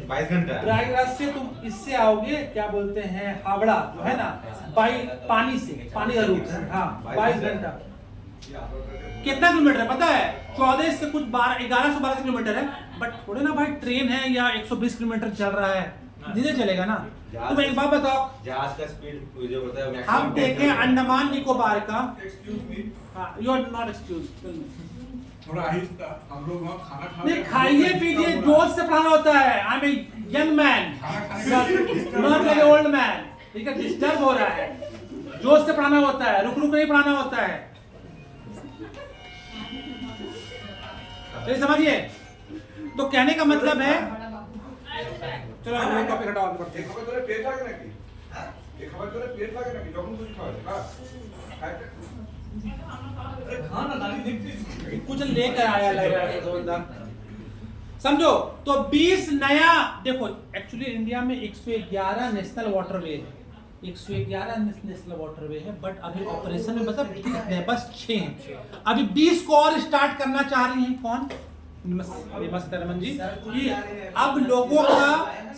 Speaker 2: 22 घंटा।
Speaker 1: प्रयागराज से तुम इससे आओगे क्या बोलते हैं हावड़ा जो है ना, पानी का रूट है, हाँ 22 घंटा। कितना किलोमीटर है पता है? 14 से कुछ 1112 किलोमीटर है, बट थोड़े ना भाई ट्रेन है या 120 किलोमीटर चल रहा है, धीरे चलेगा ना। तुम एक बात बताओ,
Speaker 2: जहाज का स्पीड जो होता है
Speaker 1: हम देखें अंडमान निकोबार का, यू आर नॉट एक्सक्यूज,
Speaker 7: थोड़ा आहिस्ता, हम लोग वहाँ खाना खा
Speaker 1: नहीं खाइए पीजिए, जोश से पढ़ाना होता है। I am a young man, not like old man. ठीक है, डिस्टर्ब हो रहा है, जोश से पढ़ाना होता है, रुक रुक नहीं पढ़ाना होता है। समझिए, तो कहने का मतलब है, चलो हम लोग टॉपिक हटाओ, आगे बढ़ते हैं।
Speaker 7: खबर তোরে পেট লাগে নাকি এই খবর তোরে পেট লাগে নাকি যখন তুই খাওয়া খানা দাঁড়ি দেখছিস
Speaker 1: कुछ लेकर आया लग रहा है तो बंदा, समझो। तो 20 नया, देखो एक्चुअली इंडिया में 111 नेशनल वाटरवे है, 111 नेशनल वाटरवे है, बट अभी ऑपरेशन में मतलब बस 6 हैं। अभी 20 को और स्टार्ट करना चाह रही हैं कौन? निर्मला सीतारमण जी, कि अब लोगों का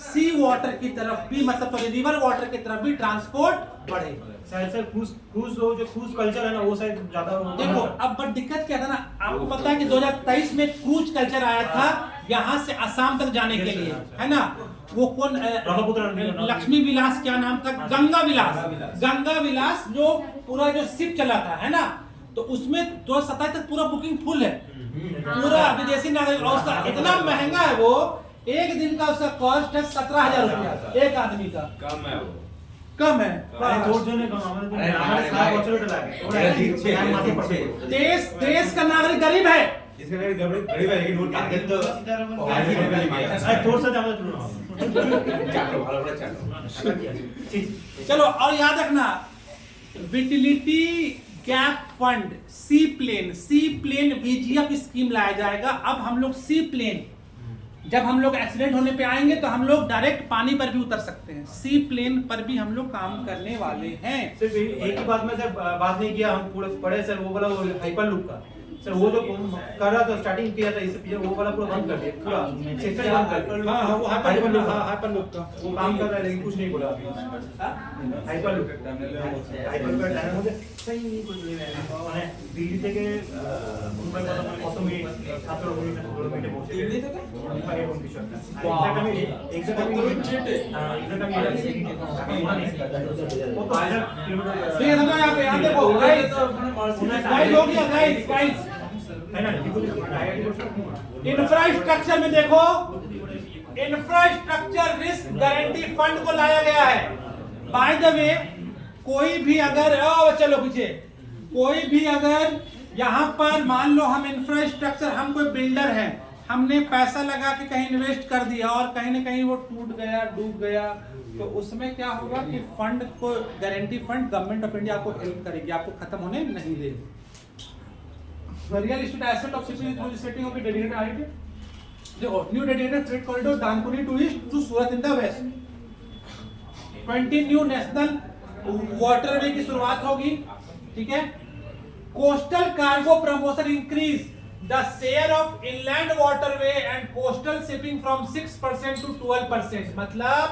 Speaker 1: सी वाटर की तरफ भी, मतलब रिवर वाटर की तरफ भी ट्रांसपोर्ट बढ़े।
Speaker 4: सर क्रूज जो क्रूज कल्चर है ना वो शायद ज्यादा
Speaker 1: देखो अब बट दिक्कत क्या था ना, आपको पता है कि 2023 में क्रूज कल्चर आया था, यहाँ से असम तक जाने के लिए, है ना? वो कौन लक्ष्मी विलास, क्या नाम था? गंगा विलास जो पूरा जो शिप चला था, है ना? तो उसमें 2027 तक पूरा बुकिंग फुल है, पूरा विदेशी नागरिक, और उसका इतना महंगा है वो, एक दिन का उसका कॉस्ट है 17,000 रुपया एक आदमी का।
Speaker 2: कम है वो,
Speaker 1: कम है। देश का नागरिक गरीब है,
Speaker 2: इसके लिए गरीब है, लेकिन वोट काट तो
Speaker 1: चलो। और याद रखना, विटिलिटी गैप फंड, सी प्लेन VGF स्कीम लाया जाएगा। अब हम लोग सी प्लेन, जब हम लोग एक्सीडेंट होने पे आएंगे तो हम लोग डायरेक्ट पानी पर भी उतर सकते हैं। सी प्लेन पर भी हम लोग काम करने वाले हैं।
Speaker 4: सिर्फ एक ही बात में सर बात नहीं किया, हम पूरे पढ़े सर वो वाला हाइपर लूप का सर, वो जो कर रहा था स्टार्टिंग किया था इससे पीछे, वो वाला पूरा बंद कर दिया, पूरा सेक्टर बंद कर दिया।
Speaker 1: हाँ वो हाइपर लूप का
Speaker 4: वो काम कर रहा है लेकिन कुछ नहीं बोला हाइपर लूप सही नहीं कुछ नहीं है। दिल्ली থেকে মুম্বাই কত মিনিট 17 মিনিট 16 মিনিটে পৌঁছে দিল্লি থেকে মুম্বাই এবং কিছু একটা এক্সাক্ট আমি वो तो 1000 किलोमीटर
Speaker 1: ये समझो, यहाँ देखो गाइस हो गया गाइस।
Speaker 4: है ना?
Speaker 1: इंफ्रास्ट्रक्चर में देखो, इंफ्रास्ट्रक्चर रिस्क गारंटी फंड को लाया गया है। बाय द वे, कोई भी अगर चलो पीछे, कोई भी अगर यहाँ पर मान लो हम इंफ्रास्ट्रक्चर, हम कोई बिल्डर है, हमने पैसा लगा के कहीं इन्वेस्ट कर दिया और कहीं ना कहीं वो टूट गया, डूब गया, तो उसमें क्या होगा कि फंड को, guarantee fund government of India आपको हेल्प करेगी, आपको खत्म होने नहीं देगी। Real estate asset of city through setting of dedicated IT. देखो, new dedicated freight corridor Dankuni to east to Surat in the west. 20 new national waterway की शुरुआत होगी, ठीक है? Coastal cargo promotion increase the share of inland waterway and coastal shipping from 6% to 12%। मतलब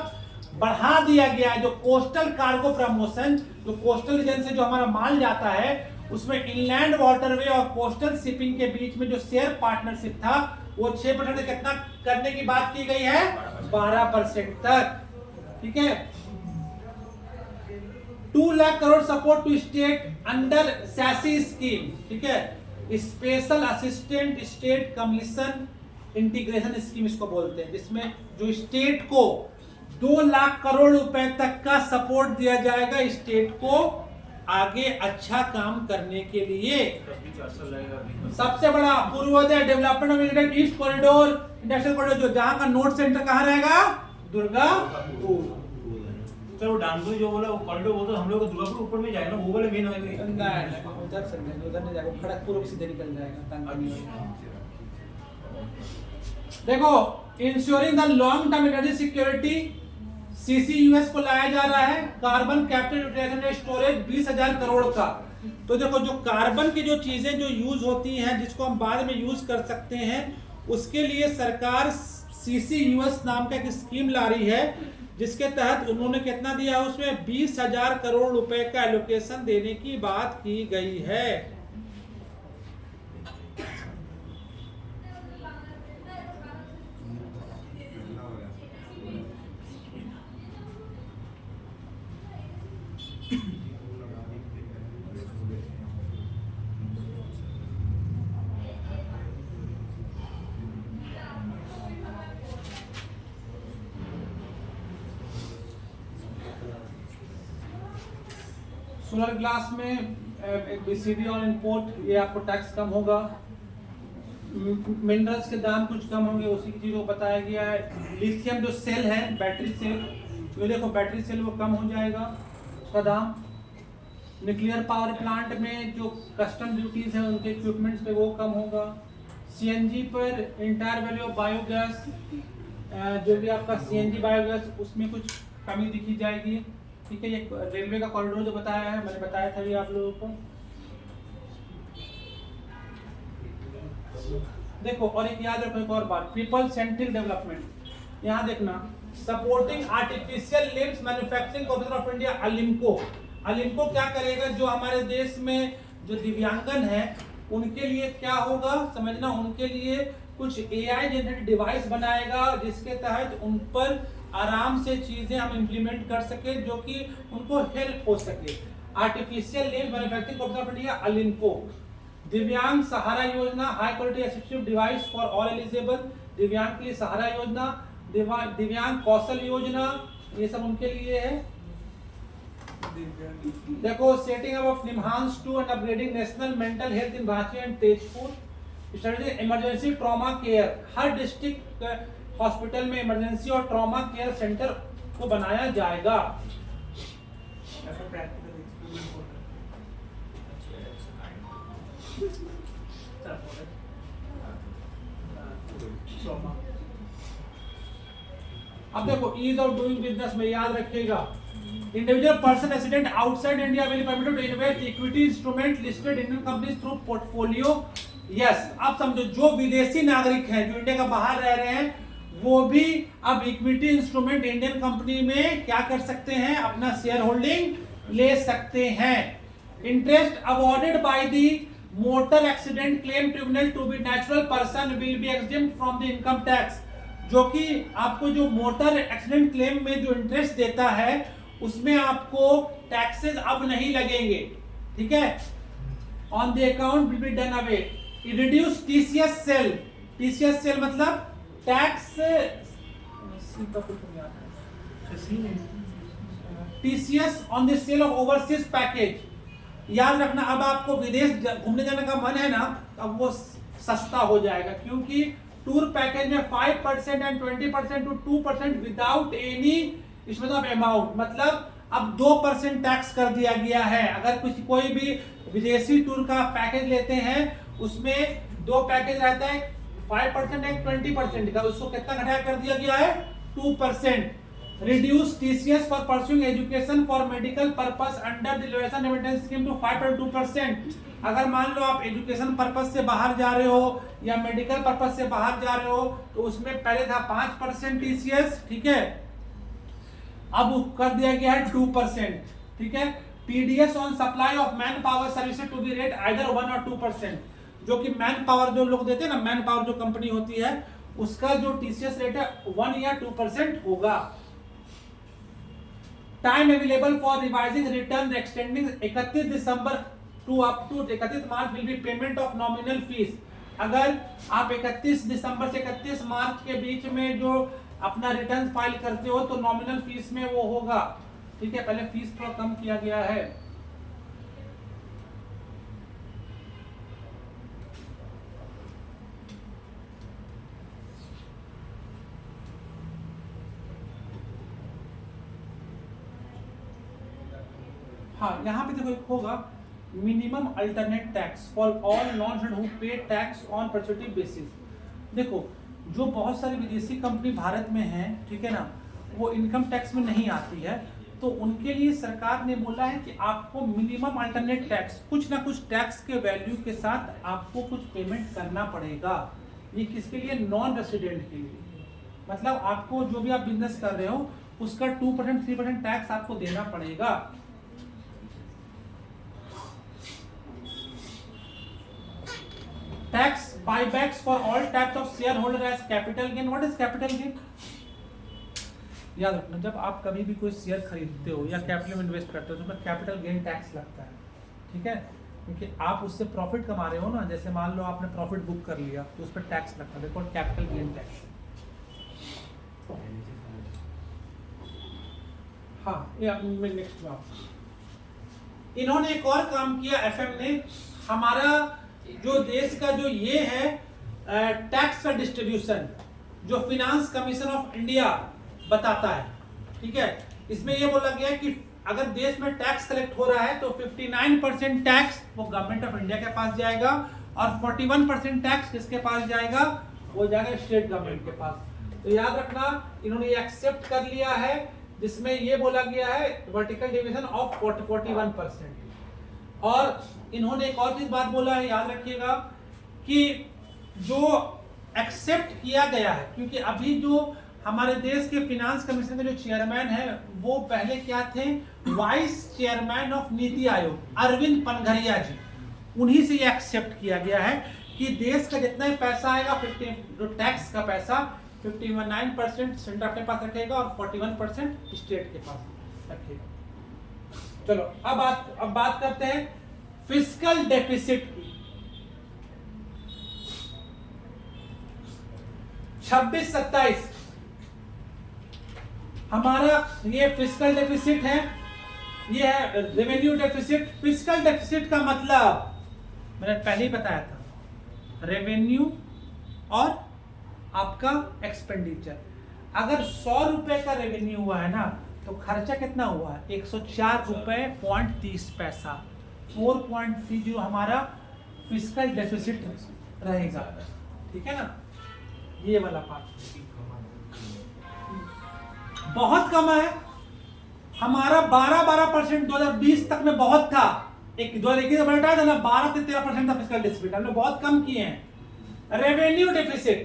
Speaker 1: बढ़ा दिया गया है जो कोस्टल कार्गो प्रमोशन, जो कोस्टल रीजन से जो हमारा माल जाता है, उसमें इनलैंड वाटरवे और कोस्टल शिपिंग के बीच में जो शेयर पार्टनरशिप था वो 6% से कितना करने की बात की गई है? 12% तक, ठीक है? 2 lakh crore support to state under SASCI scheme, ठीक है? Special assistant state commission integration scheme इसको बोलते हैं, जिसमें जो स्टेट को 2 लाख करोड़ रुपए तक का सपोर्ट दिया जाएगा स्टेट को आगे अच्छा काम करने के लिए। सबसे बड़ा Purvodaya development of east corridor, industrial corridor, जो जहां का नोड सेंटर कहां रहेगा? दुर्गापुर।
Speaker 4: सर वो डानपुरी जो बोला वो कॉरिडोर, वो तो हम लोग को दुर्गापुर ऊपर में जाएगा ना, वो वाले मेन हाईवे।
Speaker 1: उधर से नहीं, उधर नहीं जाएगा, खड़गपुर को सीधे निकल जाएगा। देखो, ensuring the long term energy security, CCUS को लाया जा रहा है। Carbon capture utilisation and storage 20,000 crore का। तो देखो, जो कार्बन की जो चीजें जो यूज होती हैं, जिसको हम बाद में यूज कर सकते हैं, उसके लिए सरकार CCUS नाम का एक स्कीम ला रही है, जिसके तहत उन्होंने कितना दिया है? उसमें 20,000 करोड़ रुपए का एलोकेशन देने की बात की गई है। सोलर ग्लास में एक BCD और इंपोर्ट, ये आपको टैक्स कम होगा। मिनरल्स के दाम कुछ कम होंगे, उसी की चीज़ को बताया गया है। लिथियम जो सेल है, बैटरी सेल, तो देखो बैटरी सेल वो कम हो जाएगा उसका दाम। न्यूक्लियर पावर प्लांट में जो कस्टम ड्यूटीज है उनके इक्विपमेंट्स पे वो कम होगा। CNG पर इंटायर वैल्यू ऑफ बायोगैस, जो भी आपका CNG बायोगैस, उसमें कुछ कमी दिखी जाएगी, ठीक है? ये रेलवे का कॉरिडोर जो बताया है, मैंने बताया था भी आप लोगों को। देखो, और एक याद रखो एक और बात, पीपल सेंट्रिक डेवलपमेंट। यहाँ देखना, supporting artificial limbs manufacturing corporation of India, ALIMCO. ALIMCO क्या करेगा? जो हमारे देश में जो दिव्यांगन है उनके लिए क्या होगा समझना, उनके लिए कुछ AI जनरेटेड डिवाइस बनाएगा जिसके तहत उन पर आराम से चीजें हम इंप्लीमेंट कर सके जो कि उनको हेल्प हो सके। Artificial limb manufacturing corporation of India ALIMCO, Divyang Sahara Yojana, high quality assistive device for all eligible, दिव्यांग के लिए सहारा योजना, दिव्यांग कौशल योजना, ये सब उनके लिए है। देखो setting up of निम्हांस 2 and upgrading national mental health in Ranchi and Tezpur, strategy emergency trauma care, her district hospital में इमरजेंसी और ट्रॉमा केयर सेंटर को बनाया जाएगा।
Speaker 4: ऐसा प्रैक्टिकल एक्सपेरिमेंट होता है।
Speaker 1: अब देखो ईज ऑफ डूइंग बिजनेस में याद रखिएगा, individual person resident outside India will permitted to invest equity instrument listed Indian companies through portfolio. Yes, अब समझो जो विदेशी नागरिक हैं जो इंडिया का बाहर रह रहे हैं वो भी अब इक्विटी इंस्ट्रूमेंट इंडियन कंपनी में क्या कर सकते हैं, अपना शेयर होल्डिंग ले सकते हैं। Interest awarded by the motor accident claim tribunal to be natural person will be exempt from the income tax, जो कि आपको जो मोटर एक्सीडेंट क्लेम में जो इंटरेस्ट देता है उसमें आपको टैक्सेस अब नहीं लगेंगे, ठीक है। On the account will be done away. Reduce TCS sale, TCS sale मतलब tax, TCS on the sale of overseas package. याद रखना, अब आपको विदेश घूमने जाने का मन है ना, अब वो सस्ता हो जाएगा क्योंकि टूर पैकेज में 5% एंड 20% टू 2% विदाउट एनी इसमें तो अमाउंट, मतलब अब 2% टैक्स कर दिया गया है। अगर कोई भी विदेशी टूर का पैकेज लेते हैं उसमें दो पैकेज रहता है, 5% एंड 20% का, उसको कितना घटाया कर दिया गया है, 2%। Reduce TCS for pursuing education for medical purpose under the lowest remittance scheme to 5.2%। अगर मान लो आप एजुकेशन पर्पस से बाहर जा रहे हो या मेडिकल पर्पस से बाहर जा रहे हो तो उसमें पहले था 5% टीसीएस, ठीक है, अब कर दिया गया है 2%, ठीक है। TDS on supply of manpower services to be rate either 1 और 2%, जो कि मैन पावर जो लोग देते हैं ना, मैन पावर जो कंपनी होती है उसका जो टीसीएस रेट है 1 या 2% होगा। Time available for revising return extending 31 December to up to 31 March will be payment of nominal fees. अगर आप 31 दिसंबर से 31 मार्च के बीच में जो अपना रिटर्न फाइल करते हो तो नॉमिनल फीस में वो होगा, ठीक है। पहले फीस थोड़ा कम किया गया है। हाँ, यहाँ पे देखो एक होगा minimum alternate tax for all non resident who पे टैक्स ऑन पर्सपेक्टिव बेसिस। देखो जो बहुत सारी विदेशी कंपनी भारत में हैं, ठीक है ना, वो इनकम टैक्स में नहीं आती है, तो उनके लिए सरकार ने बोला है कि आपको मिनिमम अल्टरनेट टैक्स, कुछ ना कुछ टैक्स के वैल्यू के साथ आपको कुछ पेमेंट करना पड़ेगा। ये किसके लिए, नॉन रेसिडेंट के लिए, मतलब आपको जो भी आप बिजनेस कर रहे हो उसका 2% 3% टैक्स आपको देना पड़ेगा। Tax buybacks for all types of shareholder as capital gain। What is capital gain? याद रखना, जब आप कभी भी कोई शेयर खरीदते हो या कैपिटल में इन्वेस्ट करते हो तो उसमें कैपिटल गेन टैक्स लगता है, ठीक है, क्योंकि आप उससे प्रॉफिट कमा रहे हो ना। जैसे मान लो आपने प्रॉफिट बुक कर लिया तो उस पर टैक्स लगता है, देखो कैपिटल गेन टैक्स। हाँ, ये नेक्स्ट बात, इन्होंने एक और काम किया एफएम ने, हमारा जो देश का जो ये है टैक्स का डिस्ट्रीब्यूशन जो फिनांस कमीशन ऑफ इंडिया बताता है, ठीक है, इसमें ये बोला गया कि अगर देश में टैक्स कलेक्ट हो रहा है तो 59% टैक्स वो गवर्नमेंट ऑफ इंडिया के पास जाएगा और 41% टैक्स किसके पास जाएगा, वो जाएगा स्टेट गवर्नमेंट के पास। तो याद रखना, इन्होंने ये एक्सेप्ट कर लिया है जिसमें ये बोला गया है वर्टिकल डिवीजन ऑफ 41%। और इन्होंने एक और चीज बात बोला है, याद रखिएगा, कि जो एक्सेप्ट किया गया है, क्योंकि अभी जो हमारे देश के फिनांस कमीशन के जो चेयरमैन है वो पहले क्या थे, vice chairman of NITI Aayog Arvind पनघरिया जी, उन्हीं से ये एक्सेप्ट किया गया है कि देश का जितना भी पैसा आएगा 50 जो टैक्स का पैसा 59% सेंटर अपने पास रखेगा और 41% स्टेट के पास रखेगा। चलो अब बात करते हैं फिस्कल डेफिसिट की। 26-27 हमारा ये फिस्कल डेफिसिट है, ये है रेवेन्यू डेफिसिट। फिस्कल डेफिसिट का मतलब मैंने पहले ही बताया था, रेवेन्यू और आपका एक्सपेंडिचर। अगर 100 रुपए का रेवेन्यू हुआ है ना, तो खर्चा कितना हुआ है 104 रुपए 30 पैसा, 4.30 हमारा फिस्कल डेफिसिट रहेगा। ठीक है ना, ये वाला पार्ट बहुत कम है हमारा। 12% 2020 तक में बहुत था, एक 2021 में बढ़ा था ना, 12 से 13% था फिस्कल डेफिसिट, हमने बहुत कम किए हैं। रेवेन्यू डेफिसिट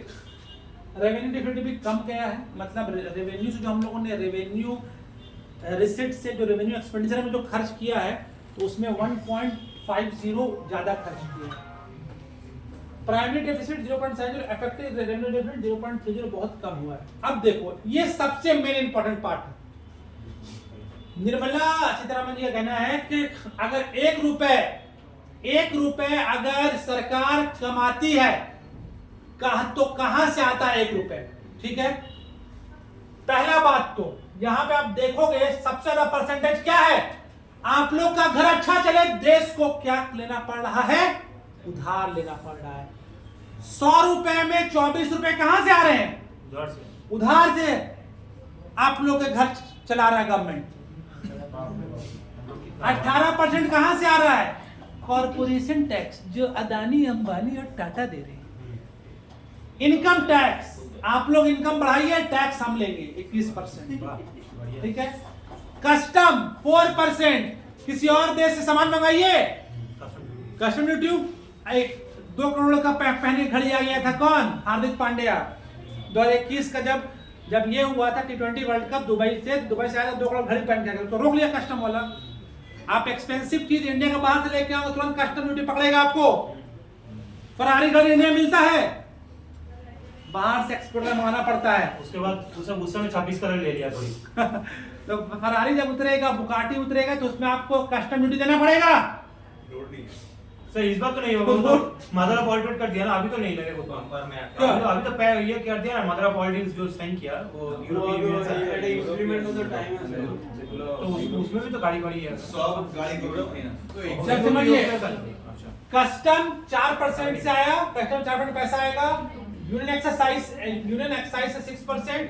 Speaker 1: भी कम किया है, मतलब रेवेन्यू से जो हम लोगों ने रेवेन्यू रिसिट से जो रेवेन्यू एक्सपेंडिचर में जो खर्च किया है, तो उसमें 1.50 ज्यादा खर्च किया है। Primary deficit 0.70, effective revenue deficit 0.30 बहुत कम हुआ है। अब देखो ये सबसे मेन इंपॉर्टेंट पार्ट है। निर्मला सीतारमण जी का कहना है कि अगर 1 रुपए अगर सरकार कमाती है तो कहां से आता है 1 रुपए? ठीक है, पहला बात तो यहां पे आप देखोगे सबसे ज्यादा परसेंटेज क्या है, आप लोग का घर अच्छा चले देश को क्या लेना पड़ रहा है, उधार लेना पड़ रहा है। 100 रुपए में 24 रुपए कहां से आ रहे हैं? उधार से आप लोग के घर चला रहा है गवर्नमेंट। 18% कहां से आ रहा है? कॉर्पोरेशन टैक्स जो अदानी अंबानी और टाटा दे रहे हैं। इनकम टैक्स, आप लोग इनकम बढ़ाइए, टैक्स हम लेंगे 21%। ठीक है, कस्टम 4%, किसी और देश से सामान मंगाइए, कस्टम ड्यूटी 2 करोड़ का पहने घड़ी आ गया था, कौन? हार्दिक पांड्या। 2021 का जब ये हुआ था T20 वर्ल्ड कप, दुबई से आया था, 2 करोड़ घड़ी पहन के, तो रोक लिया कस्टम वाला। आप एक्सपेंसिव चीज इंडिया के बाहर से लेके आओ, तुरंत कस्टम ड्यूटी पकड़ेगा आपको। फरारी गाड़ी इंडिया मिलता है, बाहर से एक्सपोर्ट मंगाना पड़ता है।
Speaker 4: उसके बाद उस समय 26 कलर ले लिया थोड़ी।
Speaker 1: तो फरारी जब उतरेगा, बुगाटी उतरेगा, तो उसमें आपको कस्टम ड्यूटी देना पड़ेगा।
Speaker 4: सर इस बात तो नहीं होगा, तो मदर ऑफ ऑल कर दिया ना, अभी तो नहीं लगेगा अभी तो ये कर दिया मदर ऑफ ऑल जो साइन किया वो यूरोपियन यूनियन से,
Speaker 6: इम्प्लीमेंट हो तो टाइम है
Speaker 4: तो उसमें भी तो गाड़ी है।
Speaker 7: सब गाड़ी
Speaker 1: जब समझिए, कस्टम 4% से आया, कस्टम 4% पैसा आएगा। यूनियन एक्साइज से 6%,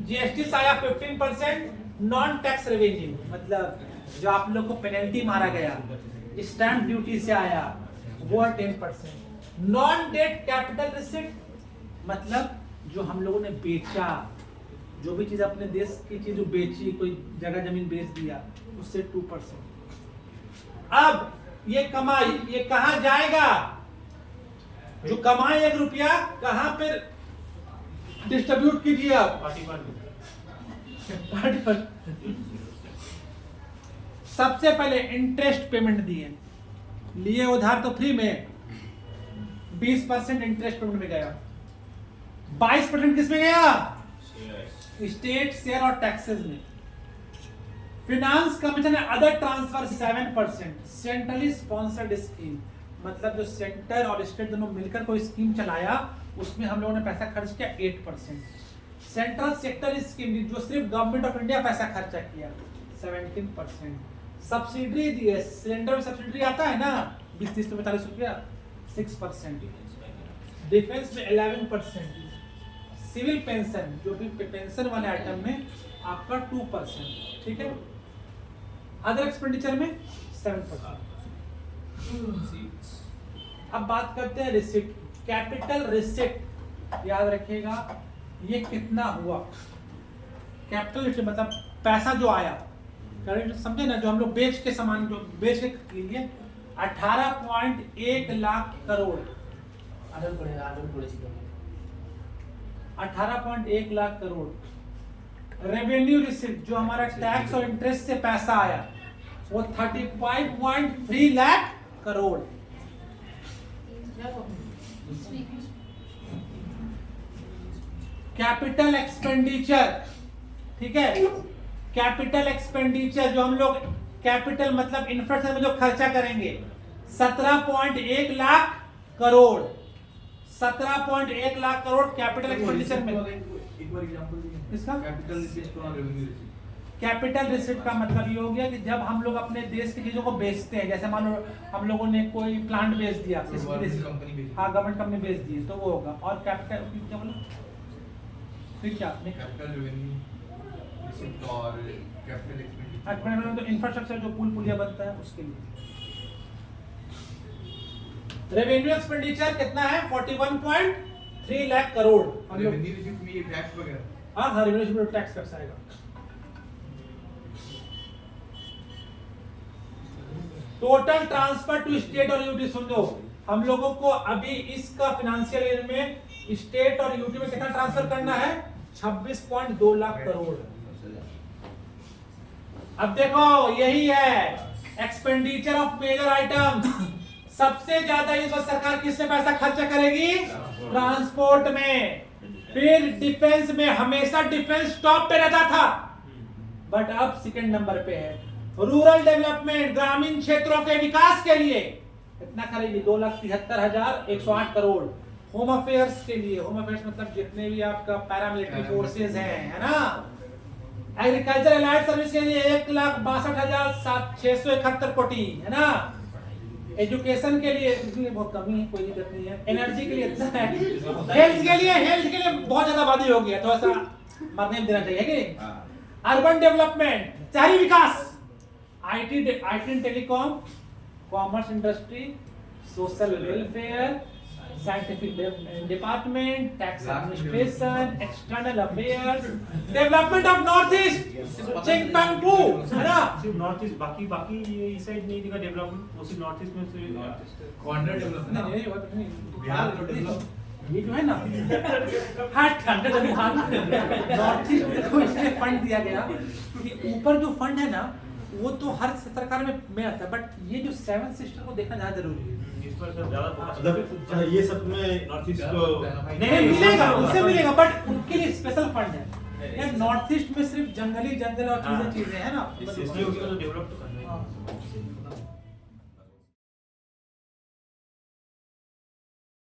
Speaker 1: जीएसटी से आया 15%, नॉन टैक्स रेवेन्यू मतलब जो आप लोग को पेनल्टी मारा गया, स्टैंप ड्यूटी से आया वो 10%। नॉन डेट कैपिटल रिसिट मतलब जो हम लोगों ने बेचा, जो भी चीज अपने देश की चीज बेची, कोई जगह जमीन बेच दिया, उससे 2%। अब ये कमाई ये कहां जाएगा? जो कमाए 1 रुपया कहां पे डिस्ट्रीब्यूट कीजिए आप? सबसे पहले इंटरेस्ट पेमेंट दिए, लिए उधार तो फ्री में, 20% इंटरेस्ट पेमेंट में गया, 22% किस में गया? स्टेट शेयर और टैक्सेस में। Finance commission other transfer 7%, centrally sponsored scheme मतलब जो सेंटर और स्टेट दोनों मिलकर कोई स्कीम चलाया, उसमें हम लोगों ने पैसा खर्च किया 8%। सेंट्रल सेक्टर स्कीम जो सिर्फ गवर्नमेंट ऑफ इंडिया पैसा खर्चा किया 17%। सब्सिडी दी है, सिलेंडर में सब्सिडी आता है ना 20-30 रुपये 40 रुपया, 6%। डिफेंस में 11%। सिविल पेंशन जो भी पेंशन वाले आइटम में आपका 2%। ठीक है, अदर एक्सपेंडिचर में 7%। अब बात करते हैं रिसिप्ट, कैपिटल रिसिप्ट याद रखिएगा ये कितना हुआ। कैपिटल रिसिप्ट मतलब पैसा जो आया, समझे ना, जो हम लोग बेच के सामान जो बेच के लिए 18.1 लाख करोड़, 18.1 लाख करोड़। रेवेन्यू रिसिप्ट जो हमारा टैक्स और इंटरेस्ट से पैसा आया वो 35.3 लाख करोड़। कैपिटल एक्सपेंडिचर, ठीक है, कैपिटल एक्सपेंडिचर जो हम लोग कैपिटल मतलब इंफ्रास्ट्रक्चर में जो खर्चा करेंगे 17.1 लाख करोड़, 17.1 लाख करोड़ कैपिटल एक्सपेंडिचर में।
Speaker 2: एक बार एग्जांपल दीजिए
Speaker 1: इसका
Speaker 2: कैपिटल रिसीट और रेवेन्यू रिसीट।
Speaker 1: कैपिटल रिसिप्ट का मतलब ये हो गया कि जब हम लोग अपने देश की चीजों को बेचते हैं, जैसे मान लो हम लोगों ने कोई प्लांट बेच दिया,
Speaker 2: कंपनी बेच दी।
Speaker 1: हाँ गवर्नमेंट कंपनी बेच दी, तो वो होगा। और कैपिटल क्या बोला फिर क्या आपने?
Speaker 2: कैपिटल रेवेन्यू रिसीट और कैपिटल एक्सपेंडिचर।
Speaker 1: एक्सपेंडिचर तो इंफ्रास्ट्रक्चर जो पुल पुलिया बनता है उसके लिए। रेवेन्यू एक्सपेंडिचर कितना है? 41.3 लाख करोड़। हम लोग
Speaker 2: रेवेन्यू रिसीट में ये टैक्स वगैरह।
Speaker 1: हाँ हाँ रेवेन्यू में टैक्स टैक्स आएगा। टोटल ट्रांसफर टू स्टेट और यूटी, समझो हम लोगों को अभी इसका फाइनेंशियल ईयर में स्टेट और यूटी में कितना ट्रांसफर करना है? 26.2 लाख करोड़। अब देखो यही है एक्सपेंडिचर ऑफ मेजर आइटम। सबसे ज्यादा इस बार सरकार किससे पैसा खर्चा करेगी? ट्रांसपोर्ट में। फिर डिफेंस में, हमेशा डिफेंस टॉप पे रहता था, बट अब सेकंड नंबर पे है। रूरल डेवलपमेंट, ग्रामीण क्षेत्रों के विकास के लिए इतना करेगी 2,73,108 करोड़। होम अफेयर्स के लिए, होम अफेयर्स मतलब जितने भी आपका पैरामिलिट्री फोर्सेस हैं, है ना। एग्रीकल्चर एलाइड सर्विस के लिए 1,62,671 कोटी, है ना। एजुकेशन के लिए इसलिए बहुत कमी है, कोई दिक्कत नहीं है। एनर्जी के लिए इतना है। हेल्थ के लिए बहुत ज्यादा आबादी हो गया, थोड़ा सा मरने देना चाहिए कि। अर्बन डेवलपमेंट, शहरी विकास, IT and telecom, commerce industry, social welfare, scientific department, tax administration, external affairs, development of north east, चिंगपंगपू, है ना।
Speaker 4: सिर्फ नॉर्थ ईस्ट, बाकी ये इस साइड नहीं दिखा डेवलपमेंट, वो सिर्फ नॉर्थ ईस्ट में से
Speaker 2: कॉर्नर डेवलपमेंट।
Speaker 1: नहीं वो तो नहीं,
Speaker 2: बिहार तो डेवलप,
Speaker 1: ये जो है ना हार्ट ठंडा जब नॉर्थ ईस्ट में को इसलिए फंड दिया गया कि ऊपर जो फंड है ना वो तो हर सरकार में आता है, बट ये जो 7 सिस्टर को देखना ज्यादा जरूरी है।
Speaker 4: इस पर सर ज्यादा फोकस
Speaker 2: मतलब ये सब में नॉर्थ ईस्ट को
Speaker 1: नहीं मिलेगा, उससे मिलेगा, बट उनके लिए स्पेशल फंड है। यार नॉर्थ ईस्ट में सिर्फ जंगल और चीजें है ना।
Speaker 4: इसलिए उसको तो डेवलप तो करना ही है।